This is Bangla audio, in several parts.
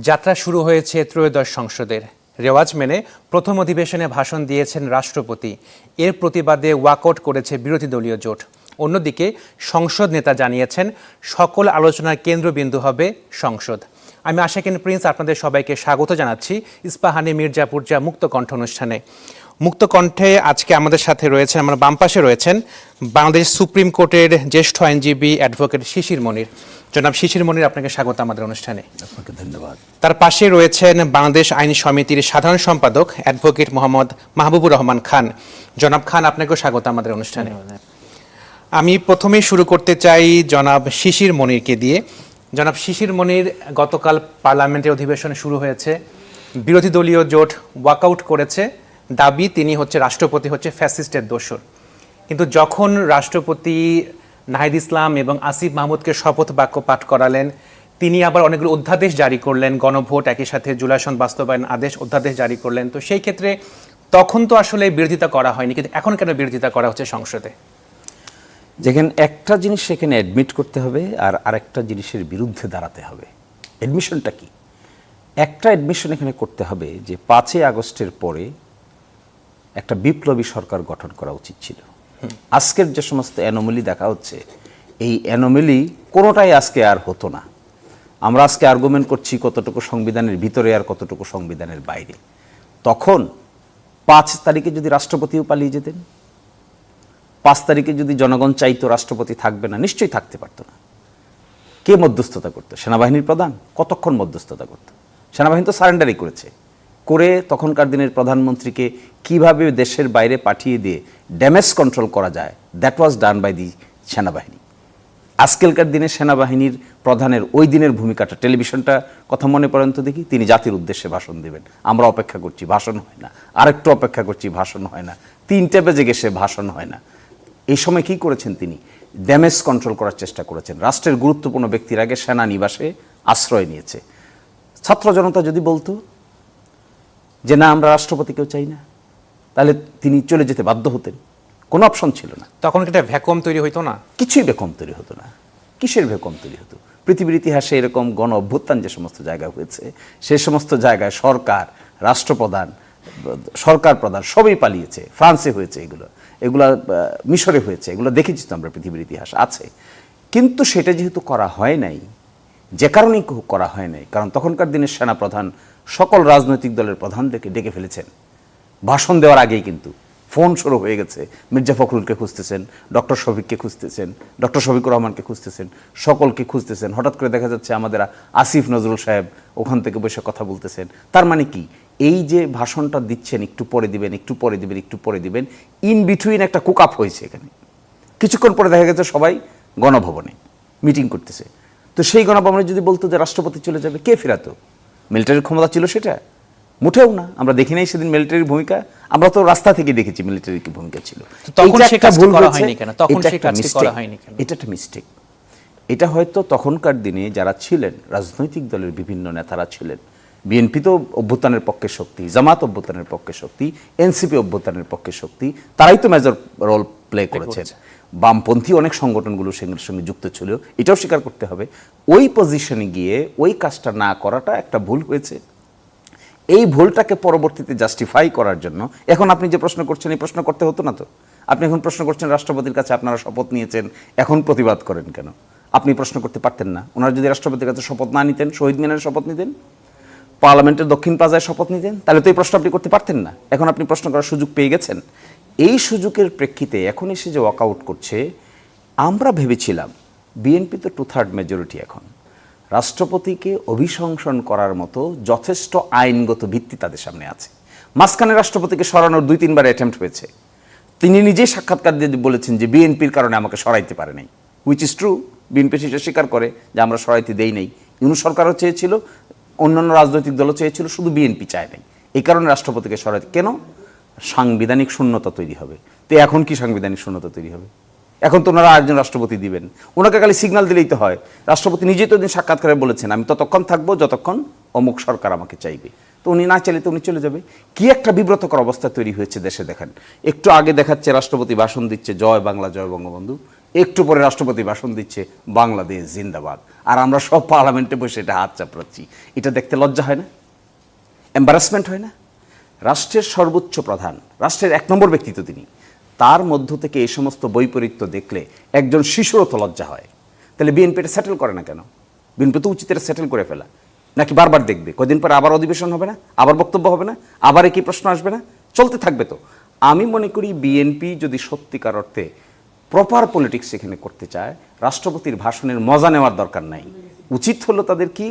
যাত্রা শুরু হয়েছে ত্রয়োদশ সংসদের। রেওয়াজ মেনে প্রথম অধিবেশনে ভাষণ দিয়েছেন রাষ্ট্রপতি। এর প্রতিবাদে ওয়াকআউট করেছে বিরোধী দলীয় জোট। অন্যদিকে সংসদ নেতা জানিয়েছেন সকল আলোচনার কেন্দ্রবিন্দু হবে সংসদ। আমি আশাকিন প্রিন্স আপনাদের সবাইকে স্বাগত জানাচ্ছি ইস্পাহানি মির্জাপুর যা মুক্তকণ্ঠ অনুষ্ঠানে। মুক্তকণ্ঠে আজকে আমাদের সাথে রয়েছেন, আমার বাম পাশে রয়েছেন বাংলাদেশ সুপ্রিম কোর্টের জ্যেষ্ঠ আইনজীবী অ্যাডভোকেট শিশির মনির। জনাব শিশির মনির, আপনাকে স্বাগত আমাদের অনুষ্ঠানে। আপনাকে ধন্যবাদ। তার পাশে রয়েছেন বাংলাদেশ আইন সমিতির সাধারণ সম্পাদক অ্যাডভোকেট মোহাম্মদ মাহবুবুর রহমান খান। জনাব খান, আপনাকেও স্বাগত আমাদের অনুষ্ঠানে। আমি প্রথমেই শুরু করতে চাই জনাব শিশির মনিরকে দিয়ে। জনাব শিশির মনির, গতকাল পার্লামেন্টের অধিবেশন শুরু হয়েছে, বিরোধী দলীয় জোট ওয়াকআউট করেছে, দাবি তিনি রাষ্ট্রপতি ফ্যাসিস্টের দোসর। কিন্তু যখন রাষ্ট্রপতি নাহিদ ইসলাম এবং আসিফ মাহমুদকে শপথ বাক্য পাঠ করালেন, তিনি আবার অনেকগুলো অধ্যাদেশ জারি করলেন, গণভোট, একই সাথে জুলাই সনদ বাস্তবায়ন আদেশ, অধ্যাদেশ জারি করলেন। তো সেই ক্ষেত্রে তখন তো আসলে বিরোধিতা করা হয়নি, কিন্তু এখন কেন বিরোধিতা করা হচ্ছে সংসদে? যেখানে একটা জিনিস সেখানে অ্যাডমিট করতে হবে আর আরেকটা জিনিসের বিরুদ্ধে দাঁড়াতে হবে। অ্যাডমিশনটা কি? একটা অ্যাডমিশন এখানে করতে হবে যে 5ই আগস্টের পরে একটা বিপ্লবী সরকার গঠন করা উচিত ছিল। আজকের যে সমস্ত অ্যানোমালি দেখা হচ্ছে, এই অ্যানোমালি কোনোটাই আজকে আর হতো না। আমরা আজকে আর্গুমেন্ট করছি কতটুকু সংবিধানের ভিতরে আর কতটুকু সংবিধানের বাইরে। তখন 5 তারিখে যদি রাষ্ট্রপতিও পালিয়ে যেতেন, 5 তারিখে যদি জনগণ চাইতো রাষ্ট্রপতি থাকবে না, নিশ্চয়ই থাকতে পারতো না। কে মধ্যস্থতা করতো? সেনাবাহিনীর প্রধান। কতক্ষণ মধ্যস্থতা করতো? সেনাবাহিনী তো সারেন্ডারই করে তখনকার দিনের প্রধানমন্ত্রীকে কিভাবে দেশের বাইরে পাঠিয়ে দিয়ে ড্যামেজ কন্ট্রোল করা যায়, that was done by the সেনাবাহিনী। আজকালকার দিনে সেনাবাহিনীর প্রধানের ওই দিনের ভূমিকাটা, টেলিভিশনটা কথা মনে পড়েন তো দেখি, তিনি জাতির উদ্দেশ্যে ভাষণ দেবেন, আমরা অপেক্ষা করছি, ভাষণ হয় না, আরেকটু অপেক্ষা করছি, ভাষণ হয় না, 3টে বেজে গেছে, ভাষণ হয় না। এই সময় কি করেছেন? তিনি ড্যামেজ কন্ট্রোল করার চেষ্টা করেছেন। রাষ্ট্রের গুরুত্বপূর্ণ ব্যক্তির আগে সেনা নিবাসে আশ্রয় নিয়েছে। ছাত্র জনতা যদি বলতো যে না, আমরা রাষ্ট্রপতিকেও চাই না, তাহলে তিনি চলে যেতে বাধ্য হতেন, কোনো অপশন ছিল না। তখন একটা ভ্যাকুয়াম তৈরি হতো না? কিছুই ভ্যাকুয়াম তৈরি হতো না। কিসের ভ্যাকুয়াম তৈরি হতো? পৃথিবীর ইতিহাসে এরকম গণ অভ্যুত্থান যে সমস্ত জায়গায় হয়েছে, সে সমস্ত জায়গায় সরকার, রাষ্ট্রপ্রধান, সরকার প্রধান সবই পালিয়েছে। ফ্রান্সে হয়েছে এগুলো মিশরে হয়েছে, এগুলো দেখেছি তো আমরা, পৃথিবীর ইতিহাস আছে। কিন্তু সেটা যেহেতু করা হয় নাই, যে কারণেই করা হয় নাই, কারণ তখনকার দিনের সেনাপ্রধান সকল রাজনৈতিক দলের প্রধানদেরকে ডেকে ফেলেছেন ভাষণ দেওয়ার আগেই। কিন্তু ফোন শুরু হয়ে গেছে, মির্জা ফখরুলকে খুঁজতেছেন, ডক্টর শফিককে খুঁজতেছেন, ডক্টর শফিকুর রহমানকে খুঁজতেছেন, সকলকে খুঁজতেছেন। হঠাৎ করে দেখা যাচ্ছে আমাদের আসিফ নজরুল সাহেব ওখান থেকে বসে কথা বলতেছেন। তার মানে কি? এই যে ভাষণটা দিচ্ছেন, একটু পরে দিবেন, একটু পরে দিবেন, একটু পরে দিবেন, ইন বিটুইন একটা কুক আপ হয়েছে এখানে। কিছুক্ষণ পরে দেখা গেছে সবাই গণভবনে মিটিং করতেছে। তো সেই গণভবনে যদি বলতো যে রাষ্ট্রপতি চলে যাবে, কে ফেরাতো? মিলিটারির ক্ষমতা ছিল সেটা? মোটেও না। আমরা দেখি নাই সেদিন মিলিটারির ভূমিকা, আমরা তো রাস্তা থেকে দেখেছি মিলিটারির কি ভূমিকা ছিল। এটা একটা মিস্টেক। এটা হয়তো তখনকার দিনে যারা ছিলেন, রাজনৈতিক দলের বিভিন্ন নেতারা ছিলেন, বিএনপি তো অভ্যুত্থানের পক্ষে শক্তি, জামাত অভ্যুত্থানের পক্ষে শক্তি, এনসিপি অভ্যুত্থানের পক্ষে শক্তি, তারাই তো মেজর রোল প্লে করেছেন। বামপন্থী অনেক সংগঠনগুলো সেগুলোর সঙ্গে যুক্ত ছিল, এটাও স্বীকার করতে হবে। ওই পজিশনে গিয়ে ওই কাজটা না করাটা একটা ভুল হয়েছে। এই ভুলটাকে পরবর্তীতে জাস্টিফাই করার জন্য এখন আপনি যে প্রশ্ন করছেন, এই প্রশ্ন করতে হতো না তো। আপনি এখন প্রশ্ন করছেন রাষ্ট্রপতির কাছে আপনারা শপথ নিয়েছেন, এখন প্রতিবাদ করেন কেন? আপনি প্রশ্ন করতে পারতেন না? ওনারা যদি রাষ্ট্রপতির কাছে শপথ না নিতেন, শহীদ মিনারে শপথ নিতেন, পার্লামেন্টের দক্ষিণ প্লাজায় শপথ নিতেন, তাহলে তো এই প্রশ্ন আপনি করতে পারতেন না। এখন আপনি প্রশ্ন করার সুযোগ পেয়ে গেছেন। এই সুযোগের প্রেক্ষিতে এখন এসে যে ওয়াকআউট করছে, আমরা ভেবেছিলাম বিএনপি তো 2/3 মেজরিটি, এখন রাষ্ট্রপতিকে অভিশংসন করার মতো যথেষ্ট আইনগত ভিত্তি তাদের সামনে আছে। মাঝখানে রাষ্ট্রপতিকে সরানোর 2-3বার অ্যাটেম্প্ট হয়েছে। তিনি নিজেই সাক্ষাৎকার দিয়ে বলেছেন যে বিএনপির কারণে আমাকে সরাইতে পারে নাই, হুইচ ইজ ট্রু। বিএনপি সেটা স্বীকার করে যে আমরা সরাইতে দেই নাই। ইউনূস সরকারও চেয়েছিল, অন্যান্য রাজনৈতিক দলও চেয়েছিল, শুধু বিএনপি চায় নাই। এই কারণে রাষ্ট্রপতিকে সরাইতে, কেন? সাংবিধানিক শূন্যতা তৈরি হবে। তো এখন কি সাংবিধানিক শূন্যতা তৈরি হবে? এখন তো ওনারা আরেকজন রাষ্ট্রপতি দিবেন, ওনাকে খালি সিগন্যাল দিলেই তো হয়। রাষ্ট্রপতি নিজেই তো দিন সাক্ষাৎকারে বলেছেন আমি ততক্ষণ থাকবো যতক্ষণ অমুক সরকার আমাকে চাইবে। তো উনি না চাইলে তো উনি চলে যাবে। কি একটা বিব্রতকর অবস্থা তৈরি হয়েছে দেশে। দেখেন, একটু আগে দেখাচ্ছে রাষ্ট্রপতি ভাষণ দিচ্ছে, জয় বাংলা, জয় বঙ্গবন্ধু, একটু পরে রাষ্ট্রপতি ভাষণ দিচ্ছে বাংলাদেশ জিন্দাবাদ, আর আমরা সব পার্লামেন্টে বসে এটা হাত চাপড়াচ্ছি। এটা দেখতে লজ্জা হয় না? এম্বারাসমেন্ট হয় না? রাষ্ট্রের সর্বোচ্চ প্রধান, রাষ্ট্রের 1 নম্বর ব্যক্তিত্ব তিনি, তার মধ্য থেকে এই সমস্ত বৈপরীত্য দেখলে একজন শিশুরও তো লজ্জা হয়। তাহলে বিএনপি এটা সেটেল করে না কেন? বিএনপি তো উচিত এটা সেটেল করে ফেলা, নাকি বারবার দেখবে? কদিন পরে আবার অধিবেশন হবে না, আবার বক্তব্য হবে না, আবার একই প্রশ্ন আসবে না, চলতে থাকবে তো। আমি মনে করি বিএনপি যদি সত্যিকার অর্থে প্রপার পলিটিক্স এখানে করতে চায়, রাষ্ট্রপতির ভাষণের মজা নেওয়ার দরকার নাই। উচিত হলো তাদের কি,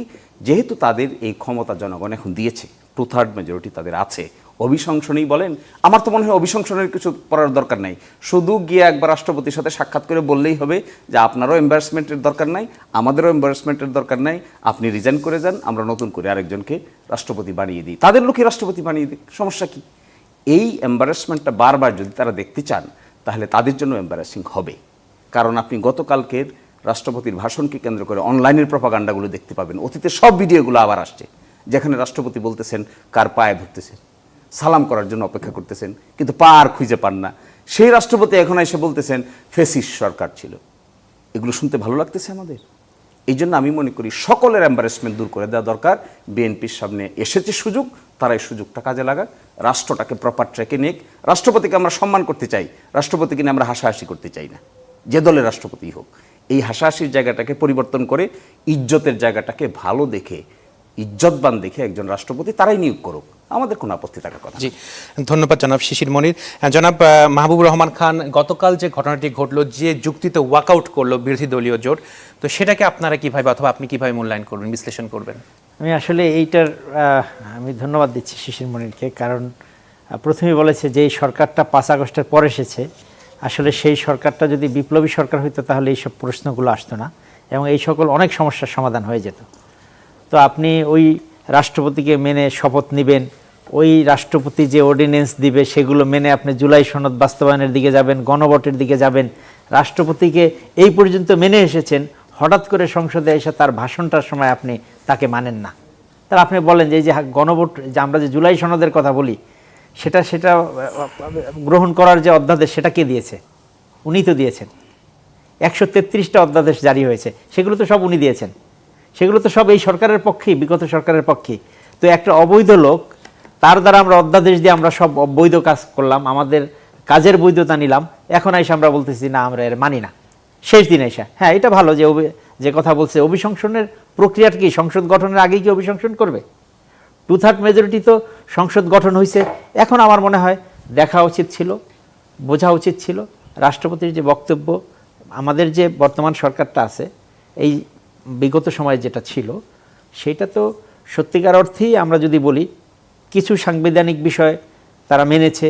যেহেতু তাদের এই ক্ষমতা জনগণ এখন দিয়েছে, 2/3 মেজরিটি তাদের আছে, অভিশংসনই বলেন, আমার তো মনে হয় অভিশংসনের কিছু করার দরকার নাই। শুধু গিয়ে একবার রাষ্ট্রপতির সাথে সাক্ষাৎ করে বললেই হবে যে আপনারও এম্বারাসমেন্টের দরকার নাই, আমাদেরও এম্বারাসমেন্টের দরকার নাই, আপনি রিজাইন করে যান, আমরা নতুন করে আরেকজনকে রাষ্ট্রপতি বানিয়ে দিই, তাদের লোকই রাষ্ট্রপতি বানিয়ে দিই, সমস্যা কি? এই এম্বারাসমেন্টটা বারবার যদি তারা দেখতে চান, তাহলে তাদের জন্য এম্বারাসিং হবে। কারণ আপনি গতকালকের রাষ্ট্রপতির ভাষণকে কেন্দ্র করে অনলাইনের প্রপাগান্ডাগুলো দেখতে পাবেন, অতীতের সব ভিডিওগুলো আবার আসছে, যেখানে রাষ্ট্রপতি বলতেছেন কার পায়ে ধরতেছেন, সালাম করার জন্য অপেক্ষা করতেছেন, কিন্তু পা আর খুঁজে পান না। সেই রাষ্ট্রপতি এখন এসে বলতেছেন ফেসিস্ট সরকার ছিল। এগুলো শুনতে ভালো লাগতেছে আমাদের? এই জন্য আমি মনে করি সকলের এম্বারেসমেন্ট দূর করে দেওয়া দরকার। বিএনপির সামনে এসেছে সুযোগ, তারা এই সুযোগটা কাজে লাগাক, রাষ্ট্রটাকে প্রপার ট্র্যাকে নিক। রাষ্ট্রপতিকে আমরা সম্মান করতে চাই, রাষ্ট্রপতিকে নিয়ে আমরা হাসাহাসি করতে চাই না, যে দলের রাষ্ট্রপতি হোক। এই হাসাহাসির জায়গাটাকে পরিবর্তন করে ইজ্জতের জায়গাটাকে ভালো দেখে, ইজ্জতবান দেখে একজন রাষ্ট্রপতি তারাই নিয়োগ করুক, আমাদের কোনো আপত্তি থাকার কথা। জি, ধন্যবাদ জনাব শিশির মনির। জনাব মাহবুবুর রহমান খান, গতকাল যে ঘটনাটি ঘটলো, যে যুক্তিতে ওয়াকআউট করলো বিরোধী দলীয় জোট, তো সেটাকে আপনারা কিভাবে অথবা আপনি কিভাবে মূল্যায়ন করবেন, বিশ্লেষণ করবেন? আমি আসলে এইটার আমি ধন্যবাদ দিচ্ছি শিশির মনিরকে, কারণ প্রথমেই বলেছে যে এই সরকারটা 5 আগস্টের পর এসেছে, আসলে সেই সরকারটা যদি বিপ্লবী সরকার হইতো তাহলে এইসব প্রশ্নগুলো আসতো না এবং এই সকল অনেক সমস্যার সমাধান হয়ে যেত। তো আপনি ওই রাষ্ট্রপতিকে মেনে শপথ নেবেন, ওই রাষ্ট্রপতি যে অর্ডিন্যান্স দিবে সেগুলো মেনে আপনি জুলাই সনদ বাস্তবায়নের দিকে যাবেন, গণভোটের দিকে যাবেন। রাষ্ট্রপতিকে এই পর্যন্ত মেনে এসেছেন, হঠাৎ করে সংসদে এসে তার ভাষণটার সময় আপনি তাকে মানেন না। তাহলে আপনি বলেন যে এই যে গণভোট, যে আমরা যে জুলাই সনদের কথা বলি, সেটা গ্রহণ করার যে অধ্যাদেশ সেটা কে দিয়েছে? উনি তো দিয়েছেন। 133টা অধ্যাদেশ জারি হয়েছে, সেগুলো তো সব উনি দিয়েছেন, সেগুলো তো সব এই সরকারের পক্ষেই, বিগত সরকারের পক্ষেই। তো একটা অবৈধ লোক, তার দ্বারা আমরা অধ্যাদেশ দিয়ে আমরা সব বৈধ কাজ করলাম, আমাদের কাজের বৈধতা নিলাম, এখন এসে আমরা বলতেছি না আমরা এর মানি না। শেষ দিন এসে হ্যাঁ এটা ভালো যে কথা বলছে, অভিশংসনের প্রক্রিয়াটা কি সংসদ গঠনের আগেই কি অভিশংসন করবে? 2/3 মেজরিটি তো সংসদ গঠন হয়েছে। এখন আমার মনে হয় দেখা উচিত ছিল, বোঝা উচিত ছিল রাষ্ট্রপতির যে বক্তব্য, আমাদের যে বর্তমান সরকারটা আছে, এই বিগত সময়ে যেটা ছিল সেটা তো সত্যিকার অর্থেই আমরা যদি বলি কিছু সাংবিধানিক বিষয় তারা মেনেছে,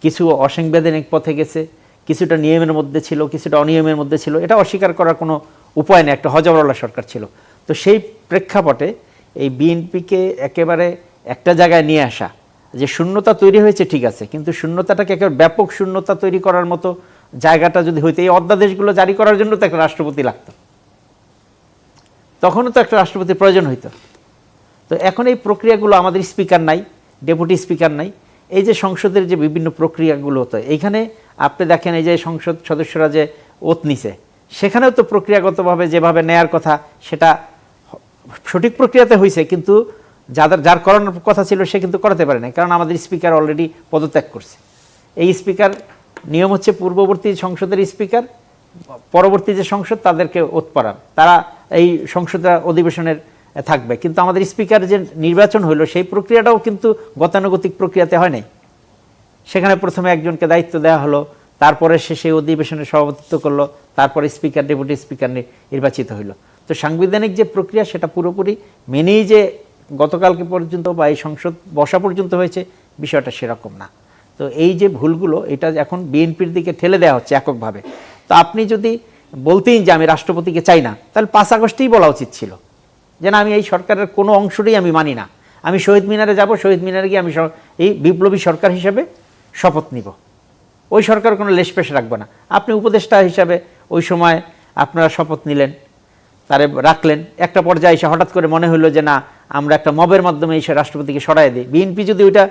কিছু অসাংবিধানিক পথে গেছে, কিছুটা নিয়মের মধ্যে ছিল, কিছুটা অনিয়মের মধ্যে ছিল, এটা অস্বীকার করার কোনো উপায় নেই, একটা হজবরলা সরকার ছিল। তো সেই প্রেক্ষাপটে এই বিএনপিকে একেবারে একটা জায়গায় নিয়ে আসা, যে শূন্যতা তৈরি হয়েছে ঠিক আছে, কিন্তু শূন্যতাটাকে একেবারে ব্যাপক শূন্যতা তৈরি করার মতো জায়গাটা যদি হইতো, এই অধ্যাদেশগুলো জারি করার জন্য তো একটা রাষ্ট্রপতি লাগতো, তখনও তো একটা রাষ্ট্রপতির প্রয়োজন হইতো। তো এখন এই প্রক্রিয়াগুলো, আমাদের স্পিকার নাই, ডেপুটি স্পিকার নাই, এই যে সংসদের যে বিভিন্ন প্রক্রিয়াগুলো হতো, এইখানে আপনি দেখেন এই যে সংসদ সদস্যরা যে ওত নিছে, সেখানেও তো প্রক্রিয়াগতভাবে যেভাবে নেয়ার কথা সেটা সঠিক প্রক্রিয়াতে হয়েছে, কিন্তু যার করানোর কথা ছিল সে কিন্তু করাতে পারে না, কারণ আমাদের স্পিকার অলরেডি পদত্যাগ করছে। এই স্পিকার নিয়ম হচ্ছে পূর্ববর্তী সংসদের স্পিকার, পরবর্তী যে সংসদ তাদেরকে ওত পড়ান, তারা এই সংসদ অধিবেশনের থাকবে। কিন্তু আমাদের স্পিকার যে নির্বাচন হলো সেই প্রক্রিয়াটাও কিন্তু গতানুগতিক প্রক্রিয়াতে হয় নাই। সেখানে প্রথমে একজনকে দায়িত্ব দেওয়া হলো, তারপরে সে সেই অধিবেশনের সভাপতিত্ব করলো, তারপরে স্পিকার ডেপুটি স্পিকার নির্বাচিত হইল। তো সাংবিধানিক যে প্রক্রিয়া সেটা পুরোপুরি মেনেই যে গতকালকে পর্যন্ত বা এই সংসদ বসা পর্যন্ত হয়েছে, বিষয়টা সেরকম না। তো এই যে ভুলগুলো, এটা এখন বিএনপির দিকে ঠেলে দেওয়া হচ্ছে এককভাবে। তো আপনি যদি বলতেন যে আমি রাষ্ট্রপতিকে চাই না, তাহলে 5 আগস্টেই বলা উচিত ছিল যে না, আমি এই সরকারের কোনো অংশটাই আমি মানি না, আমি শহীদ মিনারে যাব, শহীদ মিনারে গিয়ে আমি এই বিপ্লবী সরকার হিসেবে শপথ নিব, ওই সরকার কোনো লেশপেশ রাখবে না। আপনি উপদেষ্টা হিসাবে ওই সময় আপনারা শপথ নিলেন, তারে রাখলেন, একটা পর্যায়ে এসে হঠাৎ করে মনে হলো যে না, আমরা একটা মবের মাধ্যমে এসে রাষ্ট্রপতিকে সরাই দিই। বিএনপি যদি ওইটা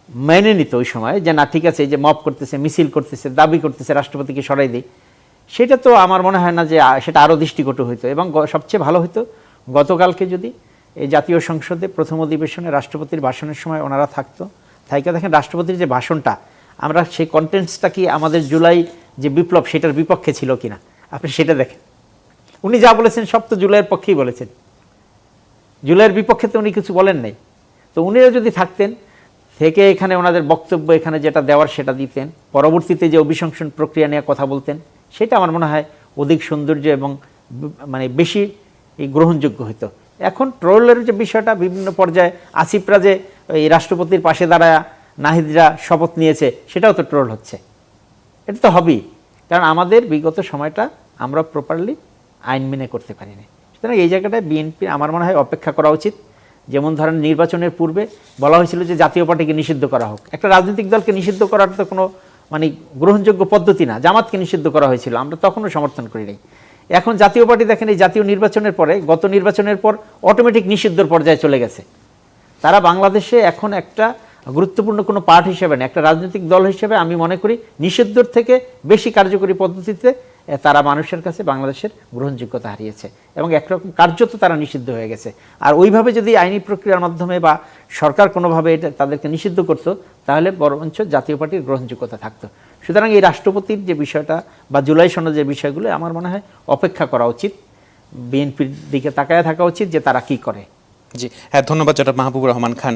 মেনে নিত ওই সময় যে না ঠিক আছে, এই যে মব করতেছে, মিছিল করতেছে, দাবি করতেছে রাষ্ট্রপতিকে সরাই দিই, সেটা তো আমার মনে হয় না যে সেটা আরও দৃষ্টিকটু হইতো। এবং সবচেয়ে ভালো হইতো গতকালকে যদি এই জাতীয় সংসদে প্রথম অধিবেশনে রাষ্ট্রপতির ভাষণের সময় ওনারা থাকতো, থাইকা দেখেন রাষ্ট্রপতির যে ভাষণটা, আমরা সেই কন্টেন্টসটা কি আমাদের জুলাই যে বিপ্লব সেটার বিপক্ষে ছিল কিনা আপনি সেটা দেখেন। উনি যা বলেছেন সব তো জুলাইয়ের পক্ষেই বলেছেন, জুলাইয়ের বিপক্ষে তো উনি কিছু বলেন নাই। তো উনিও যদি থাকতেন, থেকে এখানে ওনাদের বক্তব্য এখানে যেটা দেওয়ার সেটা দিতেন, পরবর্তীতে যে অভিশংসন প্রক্রিয়া নিয়ে কথা বলতেন, সেটা আমার মনে হয় অধিক সৌন্দর্য এবং মানে বেশি গ্রহণযোগ্য হতো। এখন ট্রোলের যে বিষয়টা, বিভিন্ন পর্যায়ে আসিফরা যে এই রাষ্ট্রপতির পাশে দাঁড়ায় নাহিদরা শপথ নিয়েছে, সেটাও তো ট্রোল হচ্ছে। এটা তো হবেই, কারণ আমাদের বিগত সময়টা আমরা প্রপারলি আইন মেনে করতে পারিনি। সুতরাং এই জায়গাটায় বিএনপি আমার মনে হয় অপেক্ষা করা উচিত। যেমন ধরেন নির্বাচনের পূর্বে বলা হয়েছিল যে জাতীয় পার্টিকে নিষিদ্ধ করা হোক। একটা রাজনৈতিক দলকে নিষিদ্ধ করার তো কোনো মানে গ্রহণযোগ্য পদ্ধতি না। জামাতকে নিষিদ্ধ করা হয়েছিল, আমরা তখনও সমর্থন করি নাই। এখন জাতীয় পার্টি দেখেন এই জাতীয় নির্বাচনের পরে, গত নির্বাচনের পর অটোমেটিক নিষিদ্ধর পর্যায়ে চলে গেছে। তারা বাংলাদেশে এখন একটা গুরুত্বপূর্ণ কোনো পার্ট হিসেবে না, একটা রাজনৈতিক দল হিসেবে আমি মনে করি নিষিদ্ধর থেকে বেশি কার্যকরী পদ্ধতিতে তারা মানুষের কাছে বাংলাদেশের গ্রহণযোগ্যতা হারিয়েছে এবং একরকম কার্যত তারা নিষিদ্ধ হয়ে গেছে। আর ওইভাবে যদি আইনি প্রক্রিয়ার মাধ্যমে বা সরকার কোনোভাবে এটা তাদেরকে নিষিদ্ধ করত, তাহলে বরঞ্চ জাতীয় পার্টির গ্রহণযোগ্যতা থাকতো। সুতরাং এই রাষ্ট্রপতির যে বিষয়টা বা জুলাই সনদের যে বিষয়গুলো, আমার মনে হয় অপেক্ষা করা উচিত, বিএনপির দিকে তাকায় থাকা উচিত যে তারা কি করে। জি হ্যাঁ, ধন্যবাদ জনাব মাহবুবুর রহমান খান।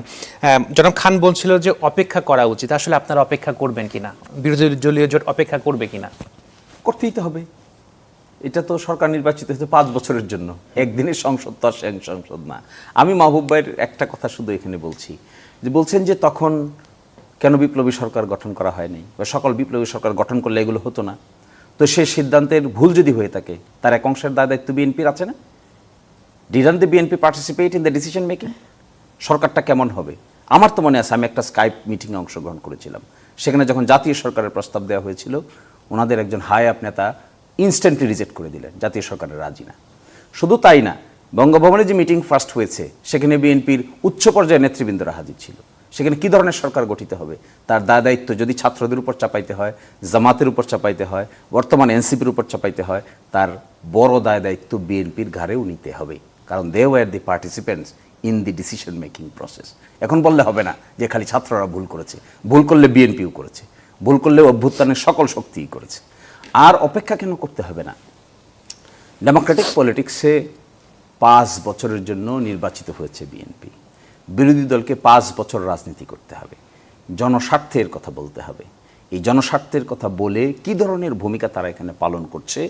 জনাব খান বলছিল যে অপেক্ষা করা উচিত, আসলে আপনারা অপেক্ষা করবেন কিনা, বিরোধী দলীয় জোট অপেক্ষা করবে কিনা? করতেই তো হবে। এটা তো সরকার নির্বাচিত হয়েছে 5 বছরের জন্য, একদিনের সংসদ তো আর সংসদ না। আমি মাহবুব ভাইয়ের একটা কথা শুধু এখানে বলছি, যে বলছেন যে তখন কেন বিপ্লবী সরকার গঠন করা হয়নি বা সকল বিপ্লবী সরকার গঠন করলে এগুলো হতো না। তো সেই সিদ্ধান্তের ভুল যদি হয়ে থাকে, তার এক অংশের দায়িত্ব বিএনপির আছে না? Didn't the BNP participate in the decision making? সরকারটা কেমন হবে? আমার তো মনে আছে আমি একটা স্কাইপ মিটিংয়ে অংশগ্রহণ করেছিলাম। সেখানে যখন জাতীয় সরকারের প্রস্তাব দেওয়া হয়েছিল, ওনাদের একজন হাই আপ নেতা ইনস্ট্যান্টলি রিজেক্ট করে দিলেন, জাতীয় সরকারের রাজি না। শুধু তাই না, বঙ্গভবনে যে মিটিং ফার্স্ট হয়েছে, সেখানে বিএনপির উচ্চ পর্যায়ের নেতৃবৃন্দরা হাজির ছিল। সেখানে কি ধরনের সরকার গঠিত হবে তার দায়িত্ব যদি ছাত্রদের উপর চাপাইতে হয়, জামাতের উপর চাপাইতে হয়, বর্তমান এনসিপির উপর চাপাইতে হয়, তার বড় দায়িত্ব বিএনপির ঘাড়েও নিতে হবে, কারণ they were the participants in the decision making process. এখন বললে হবে না যে খালি ছাত্ররা ভুল করেছে, ভুল করলে বিএনপিও করেছে, ভুল করলে অভ্যুত্থানের সকল শক্তিই করেছে। আর অপেক্ষা কেন করতে হবে না? ডেমোক্রেটিক পলিটিক্সে 5 বছরের জন্য নির্বাচিত হয়েছে বিএনপি। বিরোধী দলকে 5 বছর রাজনীতি করতে হবে, জনস্বার্থের কথা বলতে হবে। এই জনস্বার্থের কথা বলে কি ধরনের ভূমিকা তারা এখানে পালন করছে,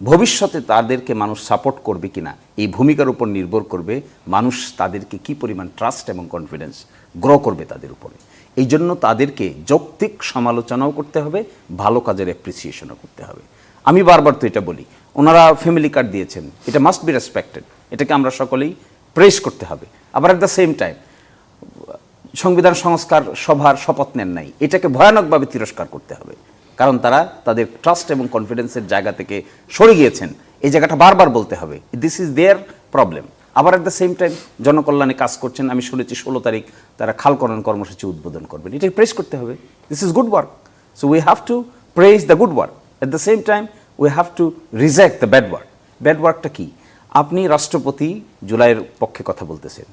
ভবিষ্যতে তাদেরকে মানুষ সাপোর্ট করবে কিনা, এই ভূমিকার উপর নির্ভর করবে মানুষ তাদেরকে কি পরিমাণ ট্রাস্ট এবং কনফিডেন্স গ্রো করবে তাদের উপরে। এই জন্য তাদেরকে যৌক্তিক সমালোচনাও করতে হবে, ভালো কাজের অ্যাপ্রিসিয়েশনও করতে হবে। আমি বারবার তো এটা বলি, ওনারা ফ্যামিলি কার্ড দিয়েছেন, এটা মাস্ট বি রেসপেক্টেড, এটাকে আমরা সকলেই প্রেস করতে হবে। আবার অ্যাট দ্য সেম টাইম সংবিধান সংস্কার সভার শপথ নেন নাই, এটাকে ভয়ানকভাবে তিরস্কার করতে হবে, কারণ তারা তাদের ট্রাস্ট এবং কনফিডেন্সের জায়গা থেকে সরে গিয়েছেন। এই জায়গাটা বারবার বলতে হবে, দিস ইজ দেয়ার প্রবলেম। আবার অ্যাট দ্য সেম টাইম জনকল্যাণে কাজ করছেন, আমি শুনেছি 16 তারিখ তারা খাল খনন কর্মসূচি উদ্বোধন করবেন, এটাকে প্রেস করতে হবে। This is good work, so we have to praise the good work, at the same time we have to reject the bad work. Bad ওয়ার্কটা কি? আপনি রাষ্ট্রপতি জুলাইয়ের পক্ষে কথা বলতেছেন,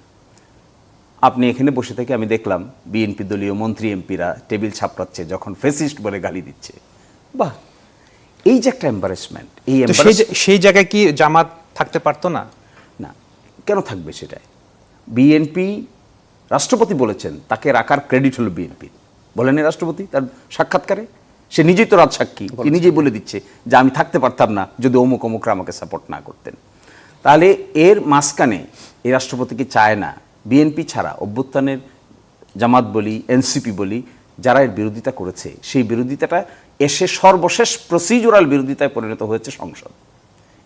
আপনি এখানে বসে থেকে আমি দেখলাম বিএনপি দলীয় মন্ত্রী এমপিরা টেবিল ছাপড়াচ্ছে যখন ফেসিস্ট বলে গালি দিচ্ছে। বাহ, এই যে একটা এম্বারেসমেন্ট, এই সেই জায়গায় কি জামাত থাকতে পারতো না? না, কেন থাকবে সেটাই? বিএনপি রাষ্ট্রপতি বলেছেন তাকে রাখার ক্রেডিট হলো বিএনপির, বলেন রাষ্ট্রপতি তার সাক্ষাৎকারে, সে নিজেই তো রাজসাক্ষী, নিজেই বলে দিচ্ছে যে আমি থাকতে পারতাম না যদি অমুক অমুকরা আমাকে সাপোর্ট না করতেন। তাহলে এর মাঝখানে এই রাষ্ট্রপতি কি চায় না বিএনপি ছাড়া অভ্যুত্থানের জামাত বলি, এনসিপি বলি, যারা এর বিরোধিতা করেছে, সেই বিরোধিতাটা এসে সর্বশেষ প্রসিজুরাল বিরোধিতায় পরিণত হয়েছে সংসদ।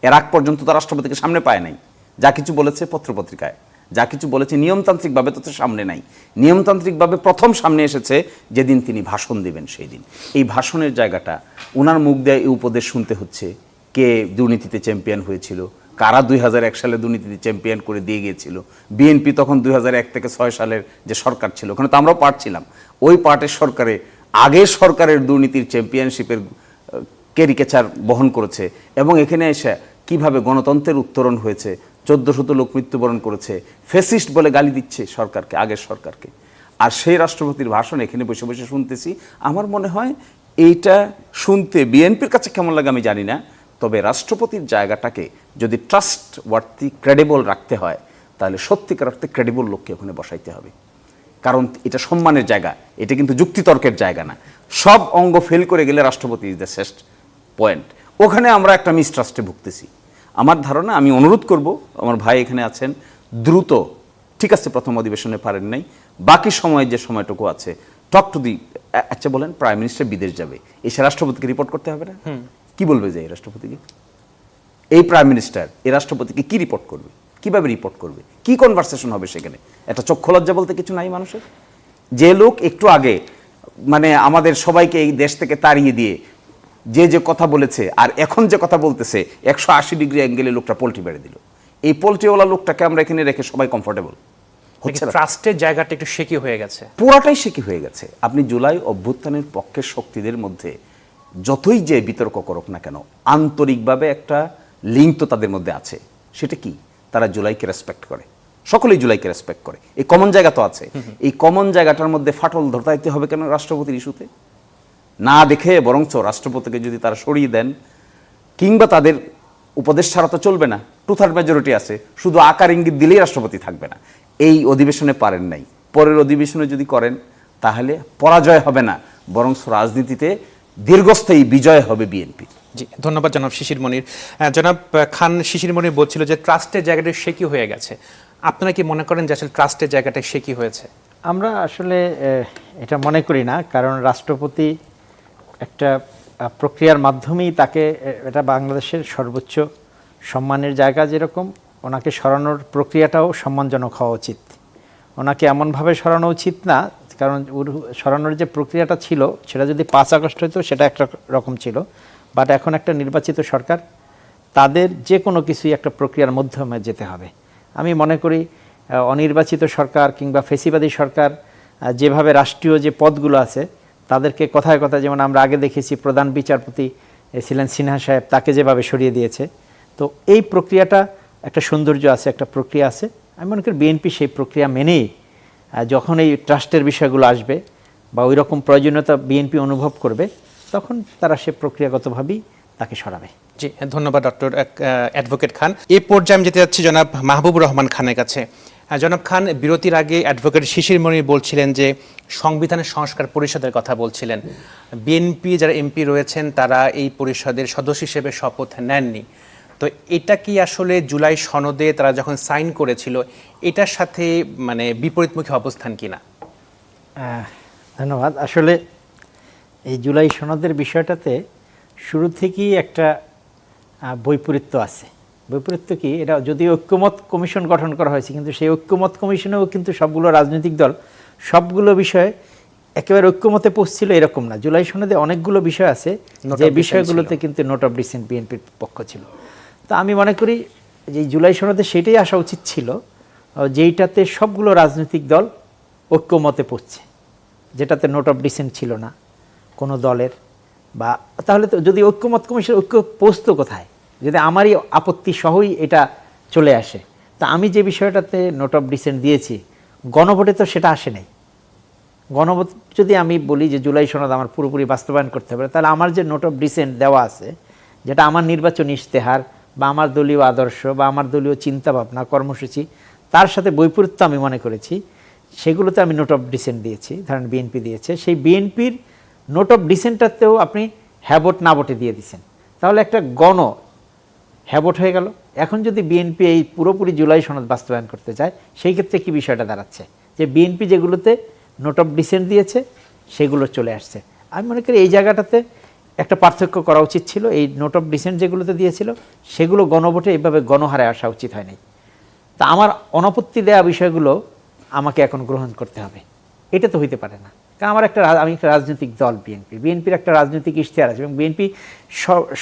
এর আগ পর্যন্ত তো রাষ্ট্রপতিকে সামনে পায় নাই, যা কিছু বলেছে পত্রপত্রিকায়, যা কিছু বলেছে নিয়মতান্ত্রিকভাবে তো সামনে নাই। নিয়মতান্ত্রিকভাবে প্রথম সামনে এসেছে যেদিন তিনি ভাষণ দিবেন সেই দিন। এই ভাষণের জায়গাটা ওনার মুখ দিয়ে এই উপদেশ শুনতে হচ্ছে, কে দুর্নীতিতে চ্যাম্পিয়ন হয়েছিল, কারা 2001 সালে দুর্নীতিতে চ্যাম্পিয়ন করে দিয়ে গিয়েছিল। বিএনপি তখন 2001 থেকে 6 সালের যে সরকার ছিল, ওখানে তো আমরাও পার্ট ছিলাম, ওই পার্টের সরকারে আগের সরকারের দুর্নীতির চ্যাম্পিয়নশিপের ক্যারিকেচার বহন করেছে এবং এখানে এসে কিভাবে গণতন্ত্রের উত্তরণ হয়েছে, 1400 লোক মৃত্যুবরণ করেছে, ফ্যাসিস্ট বলে গালি দিচ্ছে সরকারকে, আগের সরকারকে। আর সেই রাষ্ট্রপতির ভাষণ এখানে বসে বসে শুনতেছি। আমার মনে হয় এইটা শুনতে বিএনপির কাছে কেমন লাগে আমি জানি না, তবে রাষ্ট্রপতির জায়গাটাকে যদি ট্রাস্ট ওয়ার্থি ক্রেডিবল রাখতে হয় তাহলে সত্যিকার অর্থে ক্রেডিবল লোককে ওখানে বসাইতে হবে। কারণ এটা সম্মানের জায়গা, এটা কিন্তু যুক্তিতর্কের জায়গা না। সব অঙ্গ ফেল করে গেলে রাষ্ট্রপতি ইজ দ্য শ্রেষ্ঠ পয়েন্ট। ওখানে আমরা একটা মিসট্রাস্টে ভুগতেছি। আমার ধারণা, আমি অনুরোধ করব, আমার ভাই এখানে আছেন, দ্রুত, ঠিক আছে প্রথম অধিবেশনে পারেন নাই, বাকি সময় যে সময়টুকু আছে টক টু দি, আচ্ছা বলেন প্রাইম মিনিস্টার বিদেশ যাবে, এসে রাষ্ট্রপতিকে রিপোর্ট করতে হবে না? কি বলবে যে এই রাষ্ট্রপতিকে, এই প্রাইম মিনিস্টার এই রাষ্ট্রপতিকে কি রিপোর্ট করবে, কিভাবে রিপোর্ট করবে, কি কনভারসেশন হবে সেখানে? একটা চক্ষু লজ্জা বলতে কিছু নাই মানুষের? যে লোক একটু আগে মানে আমাদের সবাইকে এই দেশ থেকে তাড়িয়ে দিয়ে যে কথা বলেছে আর এখন যে কথা বলতেছে 180 ডিগ্রি অ্যাঙ্গেলে লোকটা পোল্ট্রি বেড়ে দিল। এই পোল্ট্রিওয়ালা লোকটাকে আমরা এখানে রেখে সবাই কমফোর্টেবল হচ্ছে না। ট্রাস্টের জায়গাটা একটু শেকি হয়ে গেছে, পুরাটাই শেকি হয়ে গেছে। আপনি জুলাই অভ্যুত্থানের পক্ষের শক্তিদের মধ্যে যতই যে বিতর্ক করুক না কেন, আন্তরিকভাবে একটা লিঙ্ক তো তাদের মধ্যে আছে। সেটা কি? তারা জুলাইকে রেসপেক্ট করে, সকলেই জুলাইকে রেসপেক্ট করে। এই কমন জায়গা তো আছে। এই কমন জায়গাটার মধ্যে ফাটল ধরতে হবে কেন রাষ্ট্রপতির ইস্যুতে? না দেখে বরঞ্চ রাষ্ট্রপতিকে যদি তারা সরিয়ে দেন, কিংবা তাদের উপদেশ ছাড়া তো চলবে না, 2/3 মেজরিটি আছে, শুধু আকার ইঙ্গিত দিলেই রাষ্ট্রপতি থাকবে না। এই অধিবেশনে পারেন নাই, পরের অধিবেশনে যদি করেন তাহলে পরাজয় হবে না, বরং রাজনীতিতে দীর্ঘস্থায়ী বিজয় হবে বিএনপি। জি, ধন্যবাদ জনাব শিশির মনির। জনাব খান শিশির মনির বলছিল যে ট্রাস্টের জায়গাটা শেকি হয়ে গেছে। আপনারা কি মনে করেন যে আসলে ট্রাস্টের জায়গাটা শেকি হয়েছে? আমরা আসলে এটা মনে করি না, কারণ রাষ্ট্রপতি একটা প্রক্রিয়ার মাধ্যমেই তাকে, এটা বাংলাদেশের সর্বোচ্চ সম্মানের জায়গা, যেরকম ওনাকে সরানোর প্রক্রিয়াটাও সম্মানজনক হওয়া উচিত। ওনাকে এমনভাবে সরানো উচিত না, কারণ সরানোর যে প্রক্রিয়াটা ছিল সেটা যদি 5 আগস্ট হতো সেটা একটা রকম ছিল, বাট এখন একটা নির্বাচিত সরকার, তাদের যে কোনো কিছুই একটা প্রক্রিয়ার মাধ্যমে যেতে হবে। আমি মনে করি অনির্বাচিত সরকার কিংবা ফেসিবাদী সরকার যেভাবে রাষ্ট্রীয় যে পদগুলো আছে তাদেরকে কথায় কথায়, যেমন আমরা আগে দেখেছি প্রধান বিচারপতি ছিলেন সিনহা সাহেব, তাকে যেভাবে সরিয়ে দিয়েছে, তো এই প্রক্রিয়াটা একটা সৌন্দর্য আছে, একটা প্রক্রিয়া আছে। আমি মনে করি বিএনপি সেই প্রক্রিয়া মেনেই যখন এই ট্রাস্টের বিষয়গুলো আসবে বা ওই রকম প্রয়োজনীয়তা বিএনপি অনুভব করবে, তখন তারা সে প্রক্রিয়াগতভাবেই তাকে সরাবে। জি, ধন্যবাদ ডক্টর অ্যাডভোকেট খান। এই পর্যায়ে আমি যেতে যাচ্ছি জনাব মাহবুবুর রহমান খানের কাছে। জনাব খান, বিরতির আগে অ্যাডভোকেট শিশির মনির বলছিলেন যে সংবিধানের সংস্কার পরিষদের কথা বলছিলেন, বিএনপি যারা এমপি রয়েছেন তারা এই পরিষদের সদস্য হিসেবে শপথ নেননি। তো এটা কি আসলে জুলাই সনদে তারা যখন সাইন করেছিল এটার সাথে মানে বিপরীতমুখী অবস্থান কিনা? ধন্যবাদ। আসলে এই জুলাই সনদের বিষয়টাতে শুরু থেকেই একটা বৈপরীত্য আছে। বৈপরীত্য কি? এটা যদিও ঐক্যমত কমিশন গঠন করা হয়েছে, কিন্তু সেই ঐক্যমত কমিশনেও কিন্তু সবগুলো রাজনৈতিক দল সবগুলো বিষয়ে একেবারে ঐক্যমতে পৌঁছছিল এরকম না। জুলাই সনদে অনেকগুলো বিষয় আছে যে বিষয়গুলোতে কিন্তু নোট অফ ডিসেন্ট বিএনপির পক্ষ ছিল। তো আমি মনে করি যে জুলাই সনদে সেটাই আসা উচিত ছিল, যেইটাতে সবগুলো রাজনৈতিক দল ঐক্যমতে পড়ছে, যেটাতে নোট অফ ডিসেন্ট ছিল না কোনো দলের। বা তাহলে তো যদি ঐক্যমত কমিশন ঐক্য পৌঁছতো কোথায়, যদি আমারই আপত্তি সহই এটা চলে আসে। তা আমি যে বিষয়টাতে নোট অফ ডিসেন্ট দিয়েছি, গণভোটে তো সেটা আসে নাই। গণভোট যদি আমি বলি যে জুলাই সনদ আমার পুরোপুরি বাস্তবায়ন করতে হবে, তাহলে আমার যে নোট অফ ডিসেন্ট দেওয়া আছে, যেটা আমার নির্বাচনী ইশতেহার বা আমার দলীয় আদর্শ বা আমার দলীয় চিন্তাভাবনা কর্মসূচি, তার সাথে বৈপরীত্য আমি মনে করেছি, সেগুলোতে আমি নোট অফ ডিসেন্ট দিয়েছি। ধরেন বিএনপি দিয়েছে, সেই বিএনপির নোট অফ ডিসেন্টটাতেও আপনি হ্যাভোট না ভোটে দিয়ে দিচ্ছেন, তাহলে একটা গণ হ্যাভোট হয়ে গেল। এখন যদি বিএনপি এই পুরোপুরি জুলাই সনদ বাস্তবায়ন করতে চায়, সেই ক্ষেত্রে কি বিষয়টা দাঁড়াচ্ছে যে বিএনপি যেগুলোতে নোট অফ ডিসেন্ট দিয়েছে সেগুলো চলে আসছে। আমি মনে করি এই জায়গাটাতে একটা পার্থক্য করা উচিত ছিল। এই নোট অফ ডিসেন্ট যেগুলোতে দিয়েছিল সেগুলো গণভোটে এইভাবে গণহারে আসা উচিত হয়নি। তা আমার অনাপত্তি দেওয়া বিষয়গুলো আমাকে এখন গ্রহণ করতে হবে, এটা তো হইতে পারে না। কারণ আমি একটা রাজনৈতিক দল বিএনপির একটা রাজনৈতিক ইশতেহার আছে, এবং বিএনপি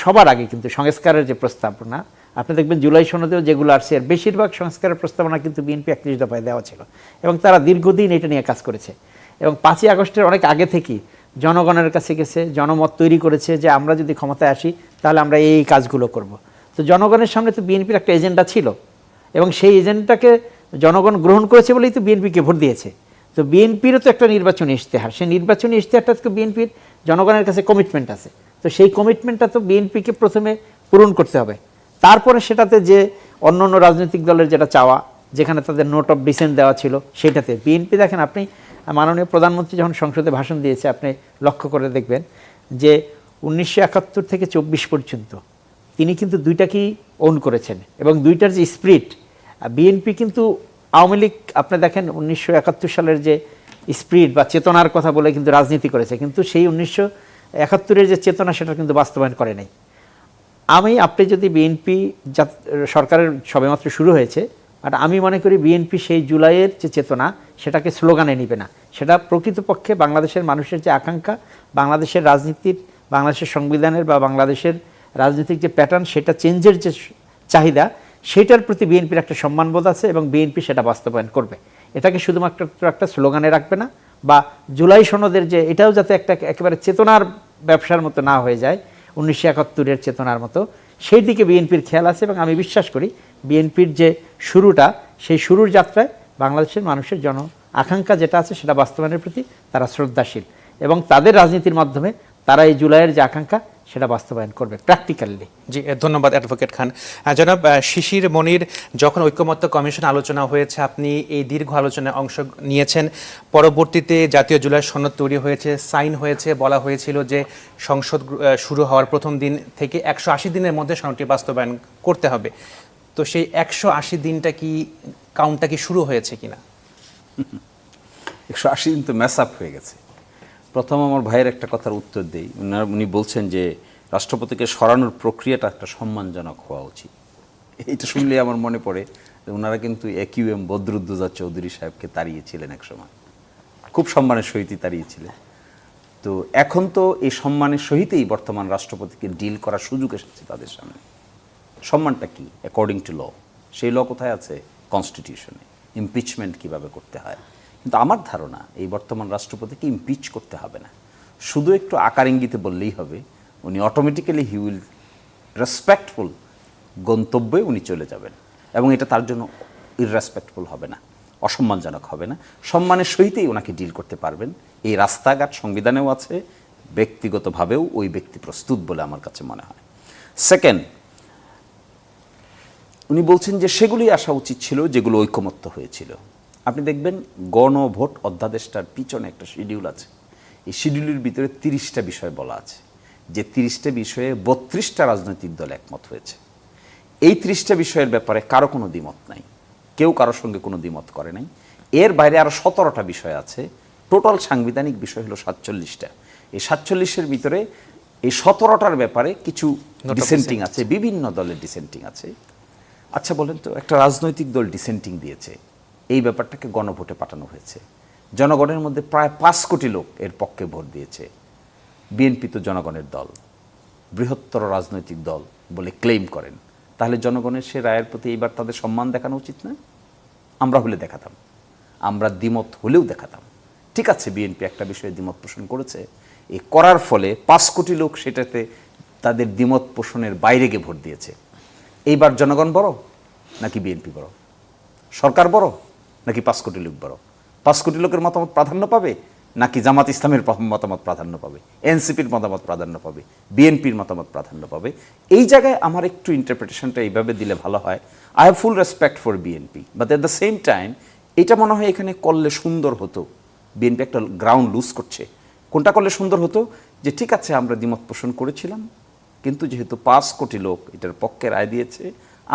সবার আগে কিন্তু সংস্কারের যে প্রস্তাবনা, আপনি দেখবেন জুলাই সনদেও যেগুলো আসছে এর বেশিরভাগ সংস্কারের প্রস্তাবনা কিন্তু বিএনপি 31 দফায় দেওয়া ছিল, এবং তারা দীর্ঘদিন এটা নিয়ে কাজ করেছে। এবং 5ই আগস্টের অনেক আগে থেকেই জনগণের কাছে গেছে, জনমত তৈরি করেছে যে আমরা যদি ক্ষমতায় আসি তাহলে আমরা এই কাজগুলো করব। তো জনগণের সামনে তো বিএনপির একটা এজেন্ডা ছিল এবং সেই এজেন্ডাকে জনগণ গ্রহণ করেছে বলেই তো বিএনপিকে ভোট দিয়েছে। তো বিএনপিরও তো একটা নির্বাচনী ইশতেহার, সেই নির্বাচনী ইশতেহারটা তো বিএনপির জনগণের কাছে কমিটমেন্ট আছে। তো সেই কমিটমেন্টটা তো বিএনপিকে প্রথমে পূরণ করতে হবে, তারপরে সেটাতে যে অন্য অন্য রাজনৈতিক দলের যেটা চাওয়া, যেখানে তাদের নোট অফ ডিসেন্ট দেওয়া ছিল সেইটাতে বিএনপি, দেখেন আপনি মাননীয় প্রধানমন্ত্রী যখন সংসদে ভাষণ দিয়েছে আপনি লক্ষ্য করে দেখবেন যে 1971 থেকে 24 পর্যন্ত তিনি কিন্তু দুইটাকেই ওন করেছেন এবং দুইটার যে স্পিরিট, বিএনপি কিন্তু আওয়ামী লীগ আপনি দেখেন 1971 সালের যে স্পিরিট বা চেতনার কথা বলে কিন্তু রাজনীতি করেছে, কিন্তু সেই 1971-এর যে চেতনা সেটা কিন্তু বাস্তবায়ন করে নাই। আপনি যদি বিএনপি সরকারের সবেমাত্র শুরু হয়েছে, বাট আমি মনে করি বিএনপি সেই জুলাইয়ের যে চেতনা সেটাকে স্লোগানে নিবে না, সেটা প্রকৃতপক্ষে বাংলাদেশের মানুষের যে আকাঙ্ক্ষা, বাংলাদেশের রাজনীতির, বাংলাদেশের সংবিধানের বা বাংলাদেশের রাজনৈতিক যে প্যাটার্ন সেটা চেঞ্জের যে চাহিদা, সেটার প্রতি বিএনপির একটা সম্মানবোধ আছে এবং বিএনপি সেটা বাস্তবায়ন করবে। এটাকে শুধুমাত্র একটা স্লোগানে রাখবে না, বা জুলাই সনদের যে এটাও যাতে একটা একেবারে চেতনার ব্যবসার মতো না হয়ে যায় 1971-এর চেতনার মতো, সেই দিকে বিএনপির খেয়াল আছে। এবং আমি বিশ্বাস করি বিএনপির যে শুরুটা, সেই শুরুর যাত্রায় বাংলাদেশের মানুষের আকাঙ্ক্ষা যেটা আছে সেটা বাস্তবায়নের প্রতি তারা শ্রদ্ধাশীল এবং তাদের রাজনীতির মাধ্যমে তারা এই জুলাইয়ের যে আকাঙ্ক্ষা সেটা বাস্তবায়ন করবে প্র্যাকটিক্যালি। জি, ধন্যবাদ অ্যাডভোকেট খান। জনাব শিশির মনির, যখন ঐকমত্য কমিশন আলোচনা হয়েছে আপনি এই দীর্ঘ আলোচনায় অংশ নিয়েছেন, পরবর্তীতে জাতীয় জুলাই সনদ তৈরি হয়েছে, সাইন হয়েছে, বলা হয়েছিল যে সংসদ শুরু হওয়ার প্রথম দিন থেকে 180 দিনের মধ্যে সনদটি বাস্তবায়ন করতে হবে। তো সেই 180 দিনটা কি কাউন্টটা কি শুরু হয়েছে কিনা? 180 দিন তো ম্যাস আপ হয়ে গেছে। প্রথম আমার ভাইয়ের একটা কথার উত্তর দেই। উনি বলছেন যে রাষ্ট্রপতিকে সরানোর প্রক্রিয়াটা একটা সম্মানজনক হওয়া উচিত। এইটা শুনলে আমার মনে পড়ে যে ওনারা কিন্তু AQM বদরুদ্দোজা চৌধুরী সাহেবকে তাড়িয়েছিলেন একসময়, খুব সম্মানের সহিতই তাড়িয়েছিলেন। তো এখন তো এই সম্মানের সহিতেই বর্তমান রাষ্ট্রপতিকে ডিল করার সুযোগ এসেছে তাদের সামনে। সম্মানটা কি অ্যাকর্ডিং টু ল? সেই ল কোথায় আছে? কনস্টিটিউশনে। ইমপিচমেন্ট কিভাবে করতে হয়। কিন্তু আমার ধারণা এই বর্তমান রাষ্ট্রপতিকে ইমপিচ করতে হবে না, শুধু একটু আকার ইঙ্গিতে বললেই হবে, উনি অটোমেটিক্যালি হি উইল রেসপেক্টফুল গন্তব্যে উনি চলে যাবেন এবং এটা তার জন্য ইররেসপেক্টফুল হবে না, অসম্মানজনক হবে না। সম্মানের সহিতেই ওনাকে ডিল করতে পারবেন। এই রাস্তাঘাট সংবিধানেও আছে, ব্যক্তিগতভাবেও ওই ব্যক্তি প্রস্তুত বলে আমার কাছে মনে হয়। সেকেন্ড, উনি বলছেন যে সেগুলি আসা উচিত ছিল যেগুলো ঐকমত্য হয়েছিল। আপনি দেখবেন গণভোট অধ্যাদেশটার পিছনে একটা শিডিউল আছে। এই শিডিউলের ভিতরে 30টা বিষয় বলা আছে, যে 30টা বিষয়ে 32টা রাজনৈতিক দল একমত হয়েছে। এই 30টা বিষয়ের ব্যাপারে কারো কোনো দ্বিমত নাই, কেউ কারোর সঙ্গে কোনো দ্বিমত করে নাই। এর বাইরে আরও 17টা বিষয় আছে। টোটাল সাংবিধানিক বিষয় হলো 47টা। এই 47-এর ভিতরে এই 17টার ব্যাপারে কিছু ডিসেন্টিং আছে, বিভিন্ন দলের ডিসেন্টিং আছে। আচ্ছা বলেন তো, একটা রাজনৈতিক দল ডিসেন্টিং দিয়েছে, এই ব্যাপারটাকে গণভোটে পাঠানো হয়েছে, জনগণের মধ্যে প্রায় 5 কোটি লোক এর পক্ষে ভোট দিয়েছে। বিএনপি তো জনগণের দল, বৃহত্তর রাজনৈতিক দল বলে ক্লেম করেন, তাহলে জনগণের সে রায়ের প্রতি এইবার তাদের সম্মান দেখানো উচিত না? আমরা হলে দেখাতাম, আমরা দ্বিমত হলেও দেখাতাম। ঠিক আছে, বিএনপি একটা বিষয়ে দ্বিমত পোষণ করেছে, এই করার ফলে 5 কোটি লোক সেটাতে তাদের দ্বিমত পোষণের বাইরে গিয়ে ভোট দিয়েছে। এইবার জনগণ বড় নাকি বিএনপি বড়? সরকার বড় নাকি 5 কোটি লোক বড়? 5 কোটি লোকের মতামত প্রাধান্য পাবে নাকি জামাত ইসলামের মতামত প্রাধান্য পাবে, এনসিপির মতামত প্রাধান্য পাবে, বিএনপির মতামত প্রাধান্য পাবে? এই জায়গায় আমার একটু ইন্টারপ্রিটেশনটা এইভাবে দিলে ভালো হয়। I have full respect for BNP, but at the same time এটা মনে হয় এখানে করলে সুন্দর হতো। বিএনপি একটা গ্রাউন্ড লুজ করছে। কোনটা করলে সুন্দর হতো? যে ঠিক আছে, আমরা দ্বিমত পোষণ করেছিলাম, কিন্তু যেহেতু 5 কোটি লোক এটার পক্ষে রায় দিয়েছে,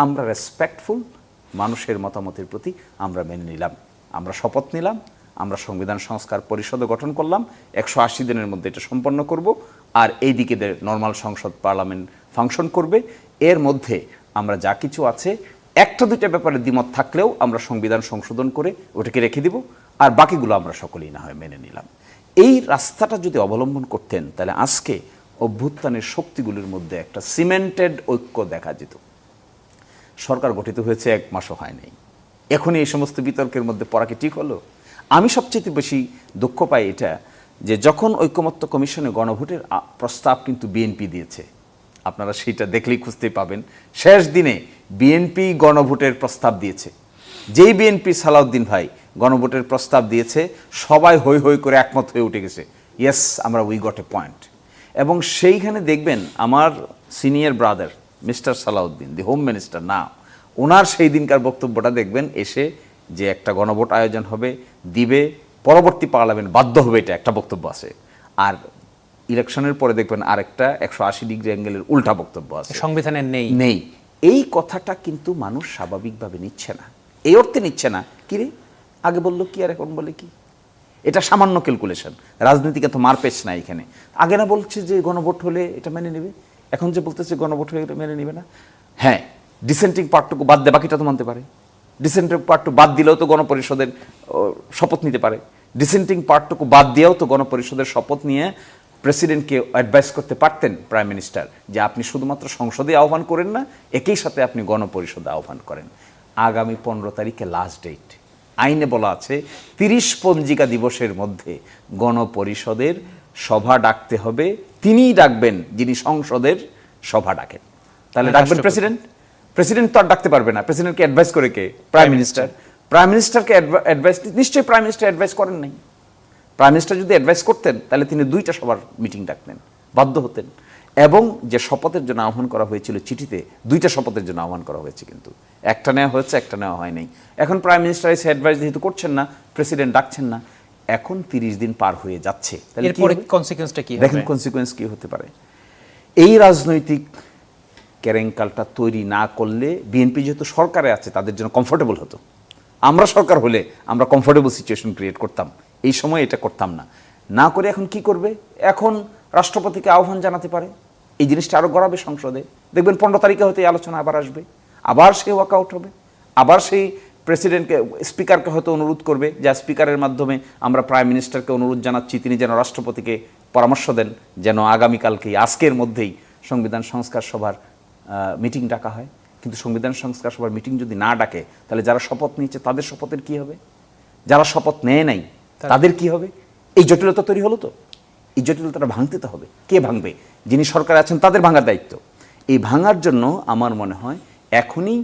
আমরা রেসপেক্টফুল, মানুষের মতামতের প্রতি আমরা মেনে নিলাম, আমরা শপথ নিলাম, আমরা সংবিধান সংস্কার পরিষদও গঠন করলাম, 180 দিনের মধ্যে এটা সম্পন্ন করব, আর এই দিকে নর্মাল সংসদ পার্লামেন্ট ফাংশন করবে। এর মধ্যে আমরা যা কিছু আছে, একটা দুইটা ব্যাপারে দ্বিমত থাকলেও আমরা সংবিধান সংশোধন করে ওটাকে রেখে দিব, আর বাকিগুলো আমরা সকলেই না হয় মেনে নিলাম। এই রাস্তাটা যদি অবলম্বন করতেন, তাহলে আজকে অভ্যুত্থানের শক্তিগুলির মধ্যে একটা সিমেন্টেড ঐক্য দেখা যেত। সরকার গঠিত হয়েছে 1 মাসও হয় নাই, এখনই এই সমস্ত বিতর্কের মধ্যে পড়া কি ঠিক হলো? আমি সবচেয়ে বেশি দুঃখ পাই এটা, যে যখন ঐকমত্য কমিশনে গণভোটের প্রস্তাব কিন্তু বিএনপি দিয়েছে, আপনারা সেইটা দেখলেই খুঁজতেই পাবেন, শেষ দিনে বিএনপি গণভোটের প্রস্তাব দিয়েছে। যেই বিএনপি সালাউদ্দিন ভাই গণভোটের প্রস্তাব দিয়েছে, সবাই হৈ হৈ করে একমত হয়ে উঠে গেছে, ইয়েস আমরা উই গট এ পয়েন্ট। এবং সেইখানে দেখবেন আমার senior brother mister Salauddin, the home minister না, ওনার সেই দিনকার বক্তব্যটা দেখবেন, এসে যে একটা গণভোট আয়োজন হবে, দিবে, পরবর্তী পার্লামেন্ট বাধ্য হবে, এটা একটা বক্তব্য আছে। আর ইলেকশনের পরে দেখবেন আরেকটা 180 ডিগ্রি অ্যাঙ্গেলের উল্টা বক্তব্য আছে, সংবিধানের নেই। এই কথাটা কিন্তু মানুষ স্বাভাবিকভাবে নিচ্ছে না, এই অর্থে নিচ্ছে না, কি রে আগে বললো কি আর এখন বলে কি, এটা সামান্য ক্যালকুলেশন। রাজনীতিকে তো মারপেচ না এখানে। আগে না বলছে যে গণভোট হলে এটা মেনে নেবে, এখন যে বলতেছে গণভোট হলে এটা মেনে নেবে না। হ্যাঁ, ডিসেন্টিং পার্টটুকু বাদ দেয়, বাকিটা তো মানতে পারে। ডিসেন্টিং পার্টটুকু বাদ দিলেও তো গণপরিষদের শপথ নিতে পারে। ডিসেন্টিং পার্টটুকু বাদ দিয়েও তো গণপরিষদের শপথ নিয়ে প্রেসিডেন্টকে অ্যাডভাইস করতে পারতেন প্রাইম মিনিস্টার, যে আপনি শুধুমাত্র সংসদে আহ্বান করেন না, একই সাথে আপনি গণপরিষদে আহ্বান করেন। আগামী 15 তারিখে লাস্ট ডেট, আইনে বলা আছে 30 পঞ্জিকা দিবসের মধ্যে গণপরিষদের সভা ডাকতে হবে। তিনিই ডাকবেন যিনি সংসদের সভা ডাকেন। তাহলে ডাকবেন প্রেসিডেন্ট, প্রেসিডেন্ট তো আর ডাকতে পারবে না। প্রেসিডেন্টকে অ্যাডভাইস করে কে? Prime minister. প্রাইম মিনিস্টারকে অ্যাডভাইস, নিশ্চয়ই প্রাইম মিনিস্টার অ্যাডভাইস করেন নাই। প্রাইম মিনিস্টার যদি অ্যাডভাইস করতেন তাহলে তিনি 2টা সভার মিটিং ডাকতেন, বাধ্য হতেন। এবং যে শপথের জন্য আহ্বান করা হয়েছিল চিঠিতে, 2টা শপথের জন্য আহ্বান করা হয়েছে, কিন্তু একটা নেওয়া হয়েছে, একটা নেওয়া হয় নাই। এখন প্রাইম মিনিস্টার এসে অ্যাডভাইস যেহেতু করছেন না, প্রেসিডেন্ট ডাকছেন না, এখন 30 দিন পার হয়ে যাচ্ছে, তাহলে এরপরে কনসিকোয়েন্সটা কি হবে? দেখেন কনসিকোয়েন্স কি হতে পারে। এই রাজনৈতিক কেরেঙ্কালটা তৈরি না করলে বিএনপি যেহেতু সরকারে আছে তাদের জন্য কমফোর্টেবল হতো। আমরা সরকার হলে আমরা কমফোর্টেবল সিচুয়েশন ক্রিয়েট করতাম, এই সময় এটা করতাম না। না করে এখন কি করবে? এখন রাষ্ট্রপতিকে আহ্বান জানাতে পারে, এই জিনিসটা আরও গড়াবে সংসদে। দেখবেন 15 তারিখে হয়তো এই আলোচনা আবার আসবে, আবার সে ওয়াকআউট হবে, আবার সেই প্রেসিডেন্টকে, স্পিকারকে হয়তো অনুরোধ করবে, যা স্পিকারের মাধ্যমে আমরা প্রাইম মিনিস্টারকে অনুরোধ জানাচ্ছি তিনি যেন রাষ্ট্রপতিকে পরামর্শ দেন যেন আগামীকালকেই, আজকের মধ্যেই সংবিধান সংস্কার সভার মিটিং ডাকা হয়। কিন্তু সংবিধান সংস্কার সভার মিটিং যদি না ডাকে, তাহলে যারা শপথ নিয়েছে তাদের শপথের কি হবে? যারা শপথ নেয় নাই তাদের কি হবে? এই জটিলতা তৈরি হলো। তো এই জটিলতাটা ভাঙতে তো হবে। কে ভাঙবে? যিনি সরকারে আছেন তাদের ভাঙার দায়িত্ব। এই ভাঙার জন্য আমার মনে হয় এখনই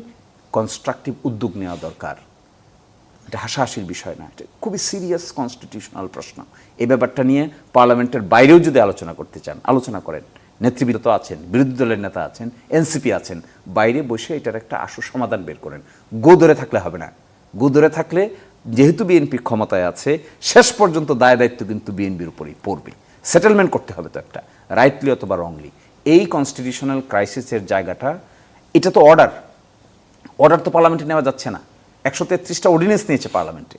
কনস্ট্রাকটিভ উদ্যোগ নেওয়া দরকার। এটা হাসাহাসির বিষয় না, এটা খুবই সিরিয়াস কনস্টিটিউশনাল প্রশ্ন। এই ব্যাপারটা নিয়ে পার্লামেন্টের বাইরেও যদি আলোচনা করতে চান, আলোচনা করেন। নেতৃবৃন্দ তো আছেন, বিরোধী দলের নেতা আছেন, এনসিপি আছেন, বাইরে বসে এটার একটা আশু সমাধান বের করেন। গো ধরে থাকলে হবে না। গো ধরে থাকলে, যেহেতু বিএনপি ক্ষমতায় আছে, শেষ পর্যন্ত দায় দায়িত্ব কিন্তু বিএনপির উপরেই পড়বে। সেটেলমেন্ট করতে হবে তো একটা, রাইটলি অথবা রংলি। এই কনস্টিটিউশনাল ক্রাইসিসের জায়গাটা, এটা তো অর্ডার তো পার্লামেন্টে নেওয়া যাচ্ছে না। 133টা অর্ডিন্যান্স নিয়েছে পার্লামেন্টে,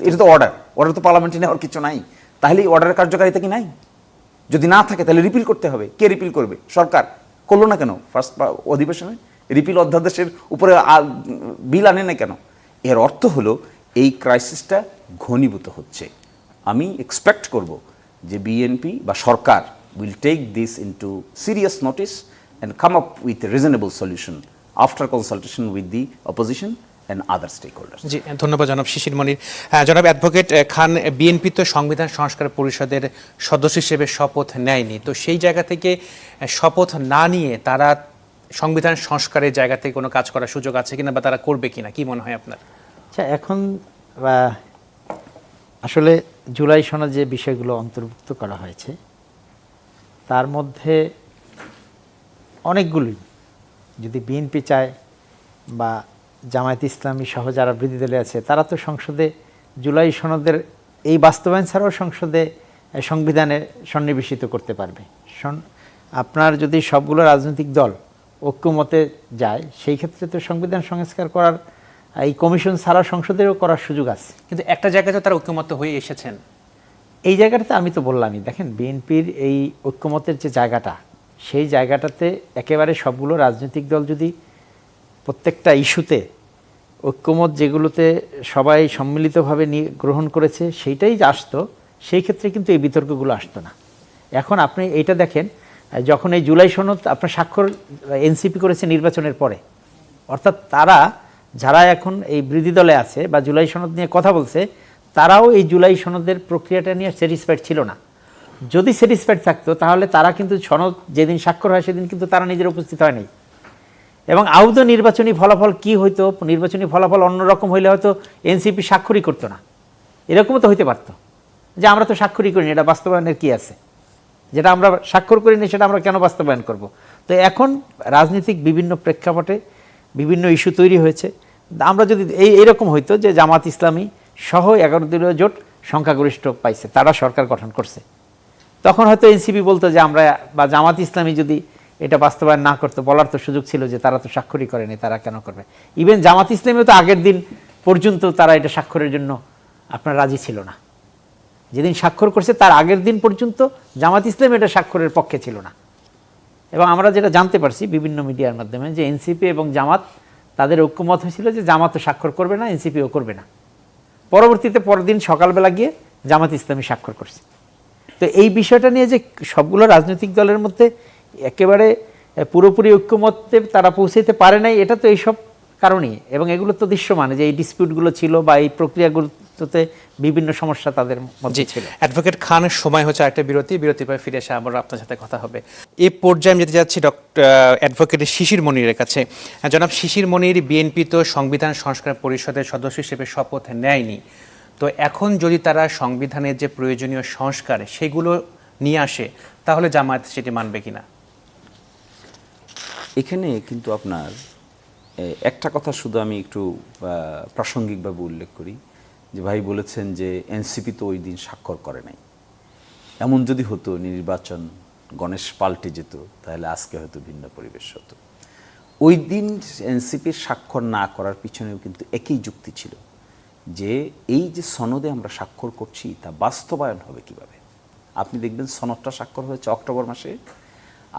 এটা তো অর্ডার তো পার্লামেন্টে নেওয়ার কিছু নাই। তাহলে এই অর্ডারের কার্যকারিতা কি নাই? যদি না থাকে তাহলে রিপিল করতে হবে। কে রিপিল করবে? সরকার। করলো না কেন ফার্স্ট অধিবেশনে? রিপিল অধ্যাদেশের উপরে বিল আনে না কেন? এর অর্থ হলো এই ক্রাইসিসটা ঘনীভূত হচ্ছে। আমি এক্সপেক্ট করব যে বিএনপি বা সরকার will take this into serious notice and come up with a reasonable solution after consultation with the opposition and other stakeholders. জি, ধন্যবাদ জনাব শিশির মনির। জনাব অ্যাডভোকেট খান, বিএনপি তো সংবিধান সংস্কার পরিষদের সদস্য হিসেবে শপথ নেয়নি, তো সেই জায়গা থেকে শপথ না নিয়ে তারা সংবিধান সংস্কারের জায়গা থেকে কোনো কাজ করার সুযোগ আছে কিনা বা তারা করবে কিনা, কি মনে হয় আপনার? আচ্ছা, এখন আসলে জুলাই সনদ যে বিষয়গুলো অন্তর্ভুক্ত করা হয়েছে তার মধ্যে অনেকগুলোই যদি বিএনপি চায় বা জামায়াত ইসলামী সহ যারা বিরোধী দলে আছে তারা তো সংসদে জুলাই সনদের এই বাস্তবায়ন ছাড়াও সংসদে সংবিধানে সন্নিবেশিত করতে পারবে। আপনার যদি সবগুলো রাজনৈতিক দল ঐক্যমতে যায় সেই ক্ষেত্রে তো সংবিধান সংস্কার করার এই কমিশন ছাড়া সংসদেরও করার সুযোগ আছে। কিন্তু একটা জায়গায় তো তারা ঐক্যমত্য হয়ে এসেছেন। এই জায়গাটাতে আমি তো বললামই, দেখেন বিএনপির এই ঐক্যমতের যে জায়গাটা, সেই জায়গাটাতে একেবারে সবগুলো রাজনৈতিক দল যদি প্রত্যেকটা ইস্যুতে ঐক্যমত যেগুলোতে সবাই সম্মিলিতভাবে গ্রহণ করেছে সেইটাই আসতো, সেই ক্ষেত্রে কিন্তু এই বিতর্কগুলো আসতো না। এখন আপনি এইটা দেখেন, যখন এই জুলাই সনদ আপনার স্বাক্ষর এনসিপি করেছে নির্বাচনের পরে, অর্থাৎ তারা যারা এখন এই বিরোধী দলে আছে বা জুলাই সনদ নিয়ে কথা বলছে, তারাও এই জুলাই সনদের প্রক্রিয়াটা নিয়ে স্যাটিসফাইড ছিল না। যদি স্যাটিসফাইড থাকতো তাহলে তারা কিন্তু সনদ যেদিন স্বাক্ষর হয় সেদিন কিন্তু তারা নিজের উপস্থিত হয় নাই। এবং আদৌ নির্বাচনী ফলাফল কি হইতো, নির্বাচনী ফলাফল অন্যরকম হইলে হয়তো এনসিপি স্বাক্ষরই করতো না, এরকমও তো হইতে পারতো যে আমরা তো স্বাক্ষরই করিনি, এটা বাস্তবায়নের কি আছে, যেটা আমরা স্বাক্ষর করিনি সেটা আমরা কেন বাস্তবায়ন করব। তো এখন রাজনীতিক বিভিন্ন প্রেক্ষাপটে বিভিন্ন ইস্যু তৈরি হয়েছে। আমরা যদি এইরকম হইতো যে জামাত ইসলামী সহ 11 দলীয় জোট সংখ্যাগরিষ্ঠ পাইছে, তারা সরকার গঠন করছে, তখন হয়তো এনসিপি বলতো যে আমরা, বা জামাত ইসলামী যদি এটা বাস্তবায়ন না করতো, বলার তো সুযোগ ছিল যে তারা তো স্বাক্ষরই করেনি, তারা কেন করবে। ইভেন জামাত ইসলামীও তো আগের দিন পর্যন্ত তারা এটা স্বাক্ষরের জন্য আপনার রাজি ছিল না। যেদিন স্বাক্ষর করছে তার আগের দিন পর্যন্ত জামাত ইসলাম এটা স্বাক্ষরের পক্ষে ছিল না। এবং আমরা যেটা জানতে পারছি বিভিন্ন মিডিয়ার মাধ্যমে যে এনসিপি এবং জামাত তাদের ঐক্যমত হয়েছিল যে জামাতও স্বাক্ষর করবে না, এনসিপিও করবে না। পরবর্তীতে পরদিন সকালবেলা গিয়ে জামাত ইসলামী স্বাক্ষর করছে। তো এই বিষয়টা নিয়ে যে সবগুলো রাজনৈতিক দলের মধ্যে একেবারে পুরোপুরি ঐক্যমত্যে তারা পৌঁছাইতে পারে নাই, এটা তো এইসব কারণেই। এবং এগুলো তো দৃশ্যমান যে এই ডিসপিউটগুলো ছিল বা এই প্রক্রিয়াগুলোতে বিভিন্ন সমস্যা তাদের মধ্যে ছিল। অ্যাডভোকেট খান, সময় হচ্ছে একটা বিরতির পর ফিরে এসে আবার আপনার সাথে কথা হবে। এই পর্যায়ে আমি যেতে যাচ্ছি অ্যাডভোকেট শিশির মনিরের কাছে। জনাব শিশির মনির, বিএনপি তো সংবিধান সংস্কার পরিষদের সদস্য হিসেবে শপথ নেয়নি, তো এখন যদি তারা সংবিধানের যে প্রয়োজনীয় সংস্কার সেগুলো নিয়ে আসে তাহলে জামায়াত সেটি মানবে কিনা? এখানে কিন্তু আপনার একটা কথা শুধু আমি একটু প্রাসঙ্গিকভাবে উল্লেখ করি, যে ভাই বলেছেন যে এনসিপি তো ওই দিন স্বাক্ষর করে নাই। এমন যদি হতো নির্বাচন গণেশ পাল্টে যেত তাহলে আজকে হয়তো ভিন্ন পরিবেশ হতো। ওই দিন এনসিপির স্বাক্ষর না করার পিছনেও কিন্তু একই যুক্তি ছিল যে এই যে সনদে আমরা স্বাক্ষর করছি তা বাস্তবায়ন হবে কিভাবে। আপনি দেখবেন সনদটা স্বাক্ষর হয়েছে অক্টোবর মাসে,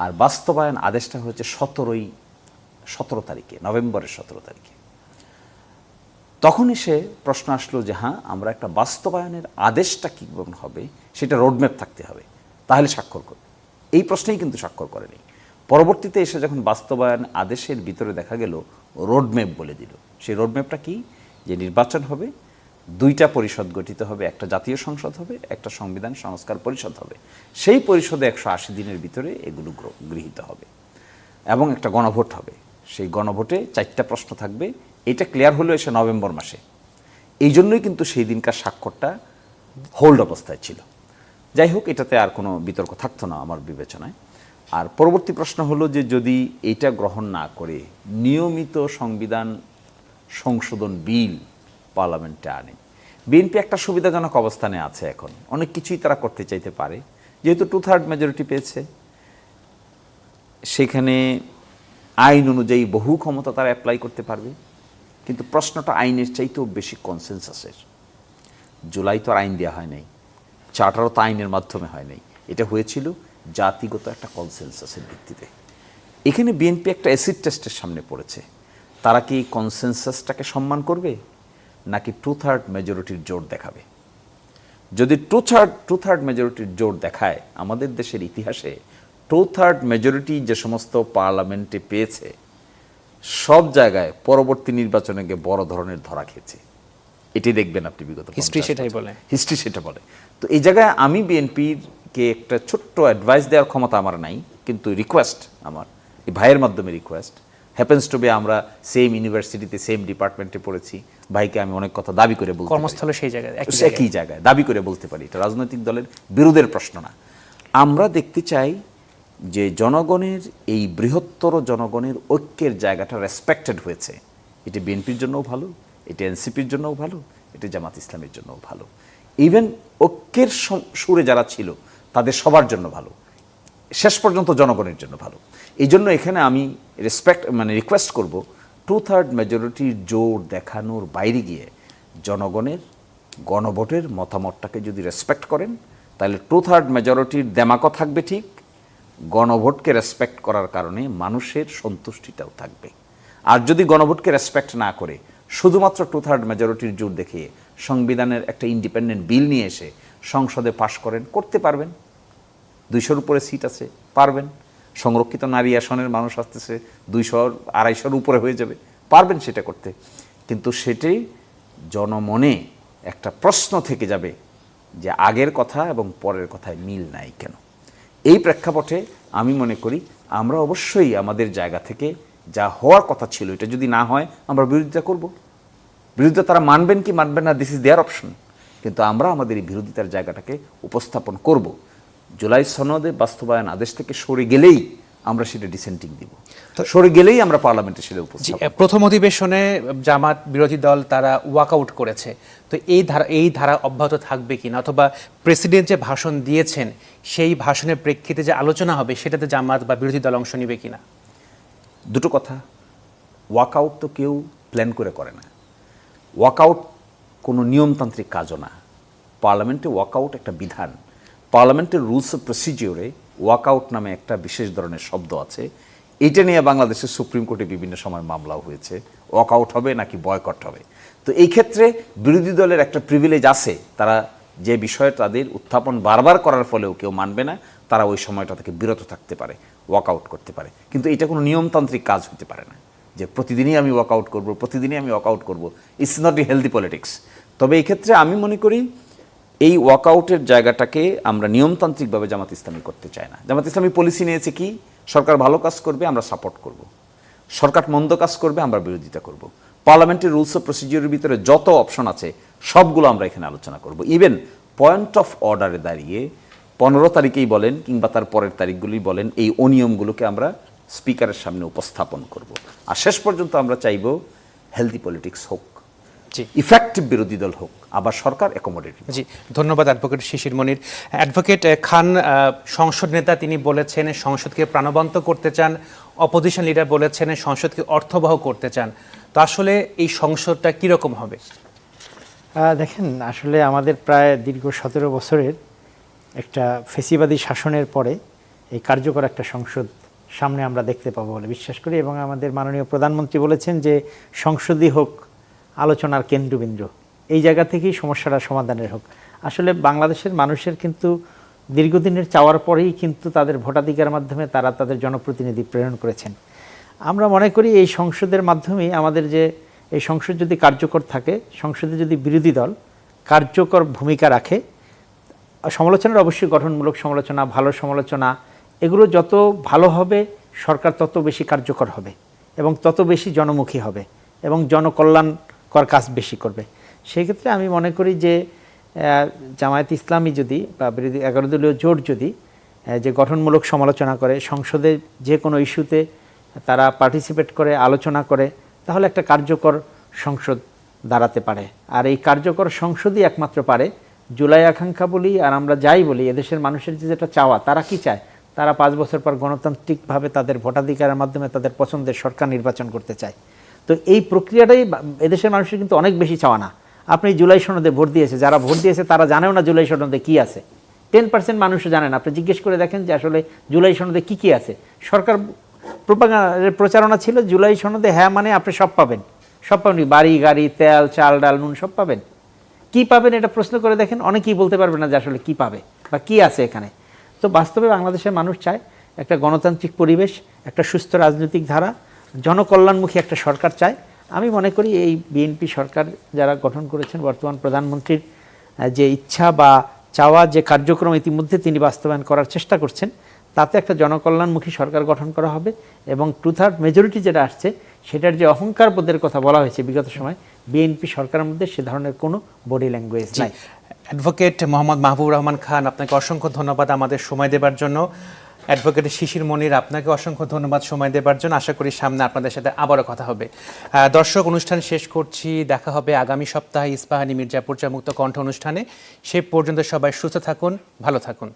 আর বাস্তবায়ন আদেশটা হয়েছে 17 তারিখে, নভেম্বরের 17 তারিখে। তখন এসে প্রশ্ন আসলো যে হ্যাঁ, আমরা একটা বাস্তবায়নের আদেশটা কীভাবে হবে সেটা রোডম্যাপ থাকতে হবে, তাহলে স্বাক্ষর করবে। এই প্রশ্নেই কিন্তু স্বাক্ষর করেনি। পরবর্তীতে এসে যখন বাস্তবায়ন আদেশের ভিতরে দেখা গেল রোডম্যাপ বলে দিল। সেই রোডম্যাপটা কি? যে নির্বাচন হবে, 2টা পরিষদ গঠিত হবে, একটা জাতীয় সংসদ হবে, একটা সংবিধান সংস্কার পরিষদ হবে। সেই পরিষদে 180 দিনের ভিতরে এগুলো গৃহীত হবে এবং একটা গণভোট হবে। সেই গণভোটে 4টা প্রশ্ন থাকবে। এটা ক্লিয়ার হলো এসে নভেম্বর মাসে। এই জন্যই কিন্তু সেই দিনকার স্বাক্ষরটা হোল্ড অবস্থায় ছিল। যাই হোক, এটাতে আর কোনো বিতর্ক থাকতো না আমার বিবেচনায়। আর পরবর্তী প্রশ্ন হলো যে যদি এটা গ্রহণ না করে নিয়মিত সংবিধান সংশোধন বিল পার্লামেন্টে আনে, বিএনপি একটা সুবিধাজনক অবস্থানে আছে। এখন অনেক কিছুই তারা করতে চাইতে পারে, যেহেতু 2/3 মেজরিটি পেয়েছে। সেখানে আইন অনুযায়ী বহু ক্ষমতা তারা অ্যাপ্লাই করতে পারবে। কিন্তু প্রশ্নটা আইনের চাইতেও বেশি কনসেনসাসের। জুলাই তো আর আইন দেওয়া হয় নাই, চার্টারও তো আইনের মাধ্যমে হয় নাই, এটা হয়েছিল জাতিগত একটা কনসেনসাসের ভিত্তিতে। এখানে বিএনপি একটা অ্যাসিড টেস্টের সামনে পড়েছে। তারা কি কনসেনসাসটাকে সম্মান করবে নাকি 2/3 মেজরিটির জোর দেখাবে? যদি 2/3 মেজরিটির জোর দেখায়, আমাদের দেশের ইতিহাসে 2/3 মেজরিটি যে সমস্ত পার্লামেন্টে পেয়েছে সব জায়গায় পরবর্তী নির্বাচনে গিয়ে বড় ধরনের ধরা খেয়েছে। এটি দেখবেন আপনি বিগত হিস্ট্রি সেটা বলে। তো এই জায়গায় আমি বিএনপিকে একটা ছোট্ট অ্যাডভাইস দেওয়ার ক্ষমতা আমার নাই, কিন্তু রিকোয়েস্ট আমার এই ভাইয়ের মাধ্যমে রিকোয়েস্ট, হ্যাপেন্স টু বি আমরা সেম ইউনিভার্সিটিতে সেম ডিপার্টমেন্টে পড়েছি। ভাইকে আমি অনেক কথা দাবি করে বলতে, কর্মস্থলে সেই জায়গায় একই জায়গায় দাবি করে বলতে পারি। এটা রাজনৈতিক দলের বিরোধের প্রশ্ন না। আমরা দেখতে চাই যে জনগণের এই বৃহত্তর জনগণের ঐক্যের জায়গাটা রেসপেক্টেড হয়েছে। এটি বিএনপির জন্যও ভালো, এটি এনসিপির জন্যও ভালো, এটি জামাত ইসলামের জন্যও ভালো। ইভেন ঐক্যের সুরে যারা ছিল তাদের সবার জন্য ভালো, শেষ পর্যন্ত জনগণের জন্য ভালো। এই জন্য এখানে আমি রিকোয়েস্ট করব 2/3 মেজরিটির জোর দেখানোর বাইরে গিয়ে জনগণের গণভোটের মতামতটাকে যদি রেসপেক্ট করেন, তাহলে 2/3 মেজরিটির দেমাকও থাকবে ঠিক, গণভোটকে রেসপেক্ট করার কারণে মানুষের সন্তুষ্টিটাও থাকবে। আর যদি গণভোটকে রেসপেক্ট না করে শুধুমাত্র 2/3 মেজরিটির জোর দেখিয়ে সংবিধানের একটা ইন্ডিপেন্ডেন্ট বিল নিয়ে এসে সংসদে পাশ করতে পারবেন, 200-র উপরে সিট আছে, পারবেন। সংরক্ষিত নারী আসনের মানুষ আসতেছে 200-250-র উপরে হয়ে যাবে, পারবেন সেটা করতে। কিন্তু সেটাই জনমনে একটা প্রশ্ন থেকে যাবে যে আগের কথা এবং পরের কথায় মিল নাই কেন। এই প্রেক্ষাপটে আমি মনে করি আমরা অবশ্যই আমাদের জায়গা থেকে যা হওয়ার কথা ছিল এটা যদি না হয় আমরা বিরোধিতা করব। বিরোধিতা তারা মানবেন কি মানবেন না, দিস ইজ দেয়ার অপশন, কিন্তু আমরা আমাদের এই বিরোধিতার জায়গাটাকে উপস্থাপন করব। জুলাই সনদে বাস্তবায়ন আদেশ থেকে সরে গেলেই আমরা সেটা ডিসেন্টিং দিব, সরে গেলেই আমরা পার্লামেন্টে সেটা উপস্থাপন। প্রথম অধিবেশনে জামাত বিরোধী দল তারা ওয়াকআউট করেছে, তো এই ধারা অব্যাহত থাকবে কিনা, অথবা প্রেসিডেন্ট যে ভাষণ দিয়েছেন সেই ভাষণের প্রেক্ষিতে যে আলোচনা হবে সেটাতে জামাত বা বিরোধী দল অংশ নেবে কিনা? দুটো কথা, ওয়াকআউট তো কেউ প্ল্যান করে না, ওয়াকআউট কোনো নিয়মতান্ত্রিক কাজও না। পার্লামেন্টে ওয়াকআউট একটা বিধান। পার্লামেন্টের রুলস অফ প্রসিজিওরে ওয়াকআউট নামে একটা বিশেষ ধরনের শব্দ আছে। এটা নিয়ে বাংলাদেশের সুপ্রিম কোর্টে বিভিন্ন সময় মামলাও হয়েছে, ওয়াকআউট হবে নাকি বয়কট হবে। তো এই ক্ষেত্রে বিরোধী দলের একটা প্রিভিলেজ আছে, তারা যে বিষয়ে তাদের উত্থাপন বারবার করার ফলেও কেউ মানবে না, তারা ওই সময়টা থেকে বিরত থাকতে পারে, ওয়াকআউট করতে পারে। কিন্তু এটা কোনো নিয়মতান্ত্রিক কাজ হতে পারে না যে প্রতিদিনই আমি ওয়াকআউট করব, প্রতিদিনই আমি ওয়াকআউট করব। It's not a healthy politics. তবে এই ক্ষেত্রে আমি মনে করি এই ওয়াকআউটের জায়গাটাকে আমরা নিয়মতান্ত্রিকভাবে জামাত ইসলামী করতে চাই না। জামাত ইসলামী পলিসি নিয়েছে কি, সরকার ভালো কাজ করবে আমরা সাপোর্ট করব, সরকার মন্দ কাজ করবে আমরা বিরোধিতা করব। পার্লামেন্টের রুলস অফ প্রসিজিওরের ভিতরে যত অপশন আছে সবগুলো আমরা এখানে আলোচনা করব। ইভেন পয়েন্ট অফ অর্ডারে দাঁড়িয়ে 15 তারিখেই বলেন কিংবা তার পরের তারিখগুলোই বলেন, এই অনিয়মগুলোকে আমরা স্পিকারের সামনে উপস্থাপন করব। আর শেষ পর্যন্ত আমরা চাইব হেলদি পলিটিক্স হোক, ইফেক্টিভ বিরোধী দল হোক, আবার সরকার অ্যাকোমোডেটিভ। জি, ধন্যবাদ অ্যাডভোকেট শিশির মনির। অ্যাডভোকেট খান সংসদ নেতা, তিনি বলেছেন সংসদকে প্রাণবন্ত করতে চান। অপোজিশন লিডার বলেছেন সংসদকে অর্থবহ করতে চান। তো আসলে এই সংসদটা কীরকম হবে? দেখেন, আসলে আমাদের প্রায় দীর্ঘ 17 বছরের একটা ফেসিবাদী শাসনের পরে এই কার্যকর একটা সংসদ সামনে আমরা দেখতে পাবো বলে বিশ্বাস করি, এবং আমাদের মাননীয় প্রধানমন্ত্রী বলেছেন যে সংসদই হোক আলোচনার কেন্দ্রবিন্দু, এই জায়গা থেকেই সমস্যাটা সমাধানের হোক। আসলে বাংলাদেশের মানুষের কিন্তু দীর্ঘদিনের চাওয়ার পরেই কিন্তু তাদের ভোটাধিকার মাধ্যমে তারা তাদের জনপ্রতিনিধি প্রেরণ করেছেন। আমরা মনে করি এই সংসদের মাধ্যমেই আমাদের যে এই সংসদ যদি কার্যকর থাকে, সংসদে যদি বিরোধী দল কার্যকর ভূমিকা রাখে, সমালোচনার অবশ্যই গঠনমূলক সমালোচনা, ভালো সমালোচনা, এগুলো যত ভালো হবে সরকার তত বেশি কার্যকর হবে এবং তত বেশি জনমুখী হবে এবং জনকল্যাণকর কাজ বেশি করবে। সেই ক্ষেত্রে আমি মনে করি যে জামায়াত ইসলামী যদি বা বিরোধী 11 দলীয় জোট যদি যে গঠনমূলক সমালোচনা করে, সংসদে যে কোনো ইস্যুতে তারা পার্টিসিপেট করে, আলোচনা করে, তাহলে একটা কার্যকর সংসদ দাঁড়াতে পারে। আর এই কার্যকর সংসদই একমাত্র পারে জুলাই আকাঙ্ক্ষা বলি আর আমরা যাই বলি, এদেশের মানুষের যেটা চাওয়া, তারা কি চায়, তারা 5 বছর পর গণতান্ত্রিকভাবে তাদের ভোটাধিকারের মাধ্যমে তাদের পছন্দের সরকার নির্বাচন করতে চায়। তো এই প্রক্রিয়াটাই এদেশের মানুষের কিন্তু অনেক বেশি চাওয়া না। আপনি জুলাই সনদে ভোট দিয়েছে, যারা ভোট দিয়েছে তারা জানেও না জুলাই সনদে কি আছে। 10% মানুষও জানেন। আপনি জিজ্ঞেস করে দেখেন যে আসলে জুলাই সনদে কি আছে। সরকার প্রচারণা ছিল জুলাই সনদে হ্যাঁ মানে আপনি সব পাবেন, সব পাবেন, বাড়ি গাড়ি, তেল চাল ডাল নুন সব পাবেন। কি পাবেন এটা প্রশ্ন করে দেখেন, অনেকেই বলতে পারবে না যে আসলে কি পাবে বা কি আছে এখানে। তো বাস্তবে বাংলাদেশের মানুষ চায় একটা গণতান্ত্রিক পরিবেশ, একটা সুস্থ রাজনৈতিক ধারা, জনকল্যাণমুখী একটা সরকার চায়। আমি মনে করি এই বিএনপি সরকার যারা গঠন করেছেন, বর্তমান প্রধানমন্ত্রীর যে ইচ্ছা বা চাওয়া, যে কার্যক্রম ইতিমধ্যে তিনি বাস্তবায়ন করার চেষ্টা করছেন, তাতে একটা জনকল্যাণমুখী সরকার গঠন করা হবে এবং 2/3 মেজরিটি যেটা আসছে সেটার যে অহংকার বোধের কথা বলা হয়েছে বিগত সময়, বিএনপি সরকারের মধ্যে সে ধরনের কোনো বডি ল্যাঙ্গুয়েজ নাই। অ্যাডভোকেট মোহাম্মদ মাহবুবুর রহমান খান, আপনাকে অসংখ্য ধন্যবাদ আমাদের সময় দেবার জন্য। অ্যাডভোকেট শিশির মনির, আপনাকে অসংখ্য ধন্যবাদ সময় দেবার জন্য। আশা করি সামনে আপনাদের সাথে আবারও কথা হবে। দর্শক, অনুষ্ঠান শেষ করছি। দেখা হবে আগামী সপ্তাহে ইস্পাহানী মির্জাপুর চা মুক্ত কণ্ঠ অনুষ্ঠানে। সে পর্যন্ত সবাই সুস্থ থাকুন, ভালো থাকুন।